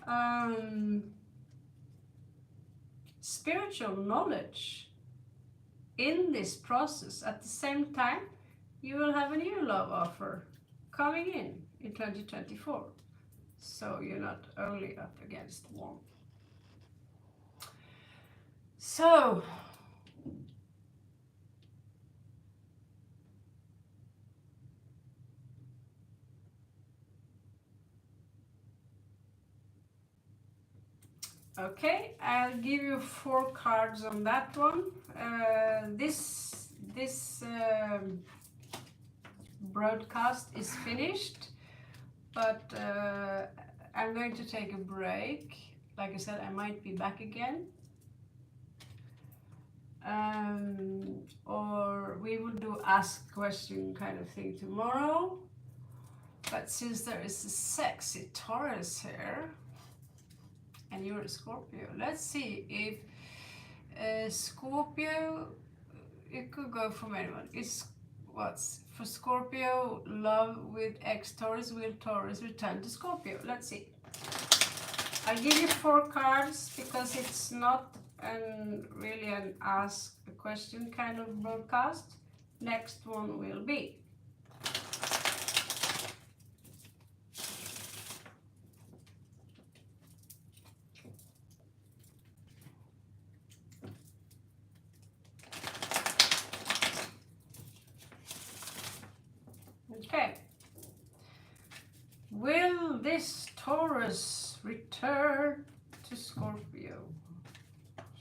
of spiritual knowledge in this process. At the same time, you will have a new love offer coming in 2024. So you're not only up against one. So okay, I'll give you 4 cards on that one. This broadcast is finished, but I'm going to take a break. Like I said, I might be back again. Or we will do ask question kind of thing tomorrow. But since there is a sexy Taurus here, and you're a Scorpio, let's see if Scorpio, it could go from anyone. It's what's for Scorpio, love with ex-Taurus, will Taurus return to Scorpio? Let's see. I give you 4 cards because it's not really an ask a question kind of broadcast. Next one will be. Okay. Will this Taurus return to Scorpio?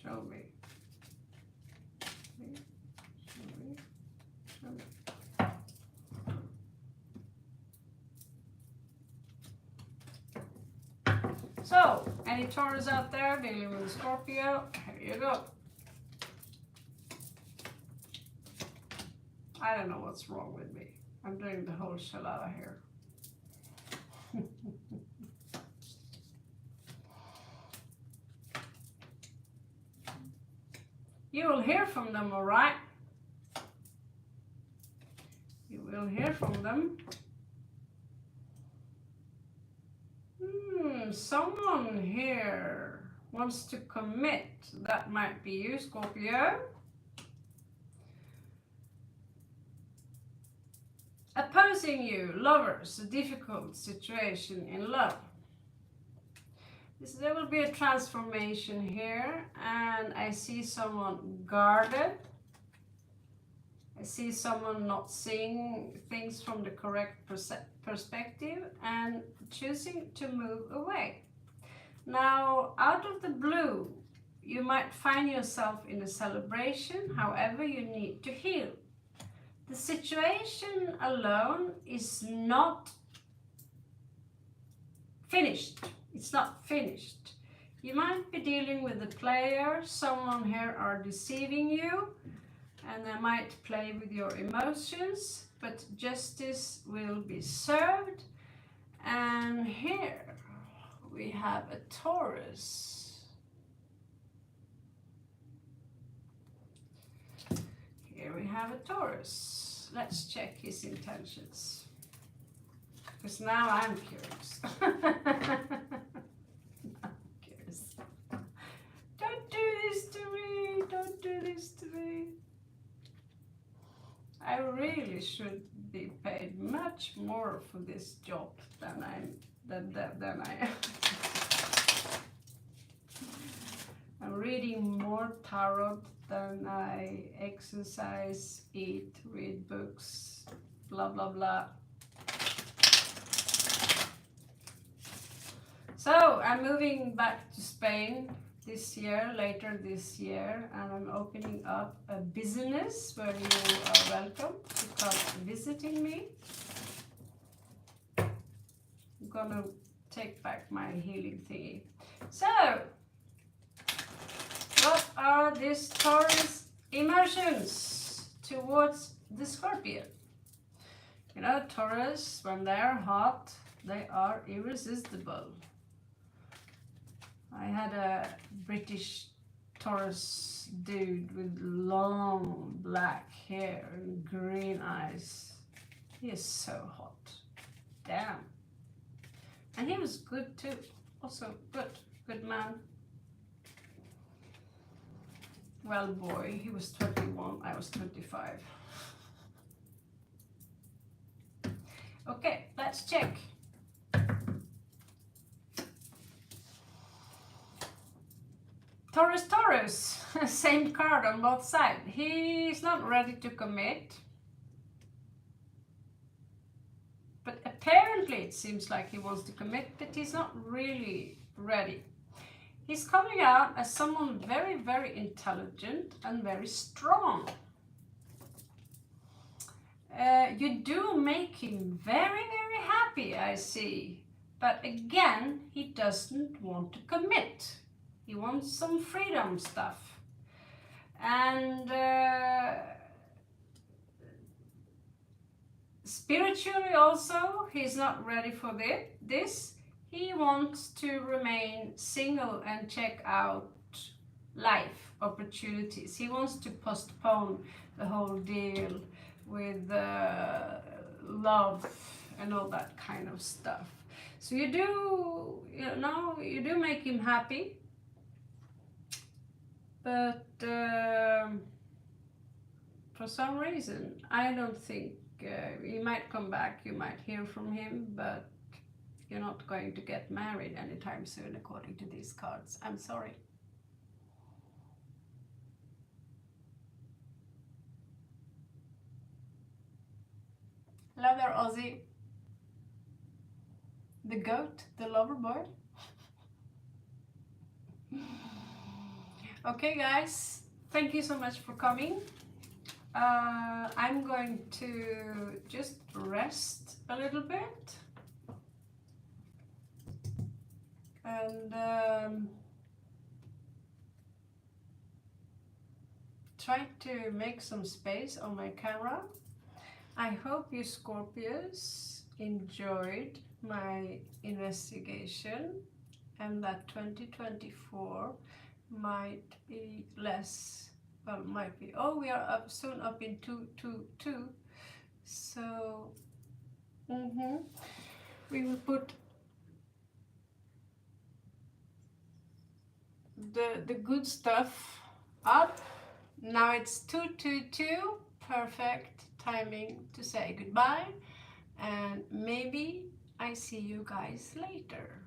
Show me. Show me. So, any Taurus out there dealing with Scorpio? Here you go. I don't know what's wrong with me. I'm doing the whole shalala here. You will hear from them, all right? You will hear from them. Someone here wants to commit. That might be you, Scorpio. Opposing you, lovers, a difficult situation in love. There will be a transformation here, and I see someone guarded. I see someone not seeing things from the correct perspective and choosing to move away. Now, out of the blue, you might find yourself in a celebration. However, you need to heal. The situation alone is not finished. It's not finished. You might be dealing with a player. Someone here are deceiving you, and they might play with your emotions, but justice will be served. And here we have a Taurus. Here we have a Taurus. Let's check his intentions, because now I'm curious. I'm curious. Don't do this to me. Don't do this to me. I really should be paid much more for this job than I am. I'm reading more tarot than I exercise, eat, read books, blah blah blah. So I'm moving back to Spain this year, later this year, and I'm opening up a business where you are welcome to come visiting me. I'm gonna take back my healing thingy. So, what are these Taurus emotions towards the Scorpio? You know, Taurus, when they're hot, they are irresistible. I had a British Taurus dude with long black hair and green eyes. He is so hot. Damn. And he was good too. Also good man. Well, boy, he was 21, I was 25. Okay, let's check. Taurus, same card on both sides. He's not ready to commit. But apparently it seems like he wants to commit, but he's not really ready. He's coming out as someone very, very intelligent and very strong. You do make him very, very happy, I see. But again, he doesn't want to commit. He wants some freedom stuff. And spiritually also, he's not ready for this. He wants to remain single and check out life opportunities. He wants to postpone the whole deal with love and all that kind of stuff. So you do make him happy, but for some reason, I don't think he might come back, you might hear from him, but you're not going to get married anytime soon according to these cards. I'm sorry. Hello there, Ozzy. The goat, the lover boy. Okay guys, thank you so much for coming. I'm going to just rest a little bit and try to make some space on my camera. I hope you Scorpios enjoyed my investigation and that 2024 might be less, well, might be, oh, we are soon up in 222, so we will put the good stuff up. Now it's 222, perfect timing to say goodbye, and maybe I see you guys later.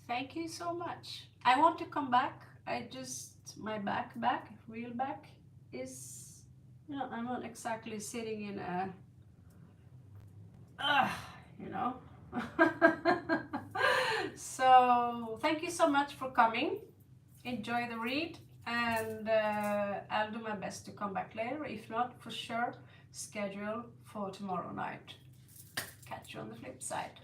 Thank you so much. I want to come back. My real back is, I'm not exactly sitting in a, So thank you so much for coming. Enjoy the read, and I'll do my best to come back later. If not, for sure, schedule for tomorrow night. Catch you on the flip side.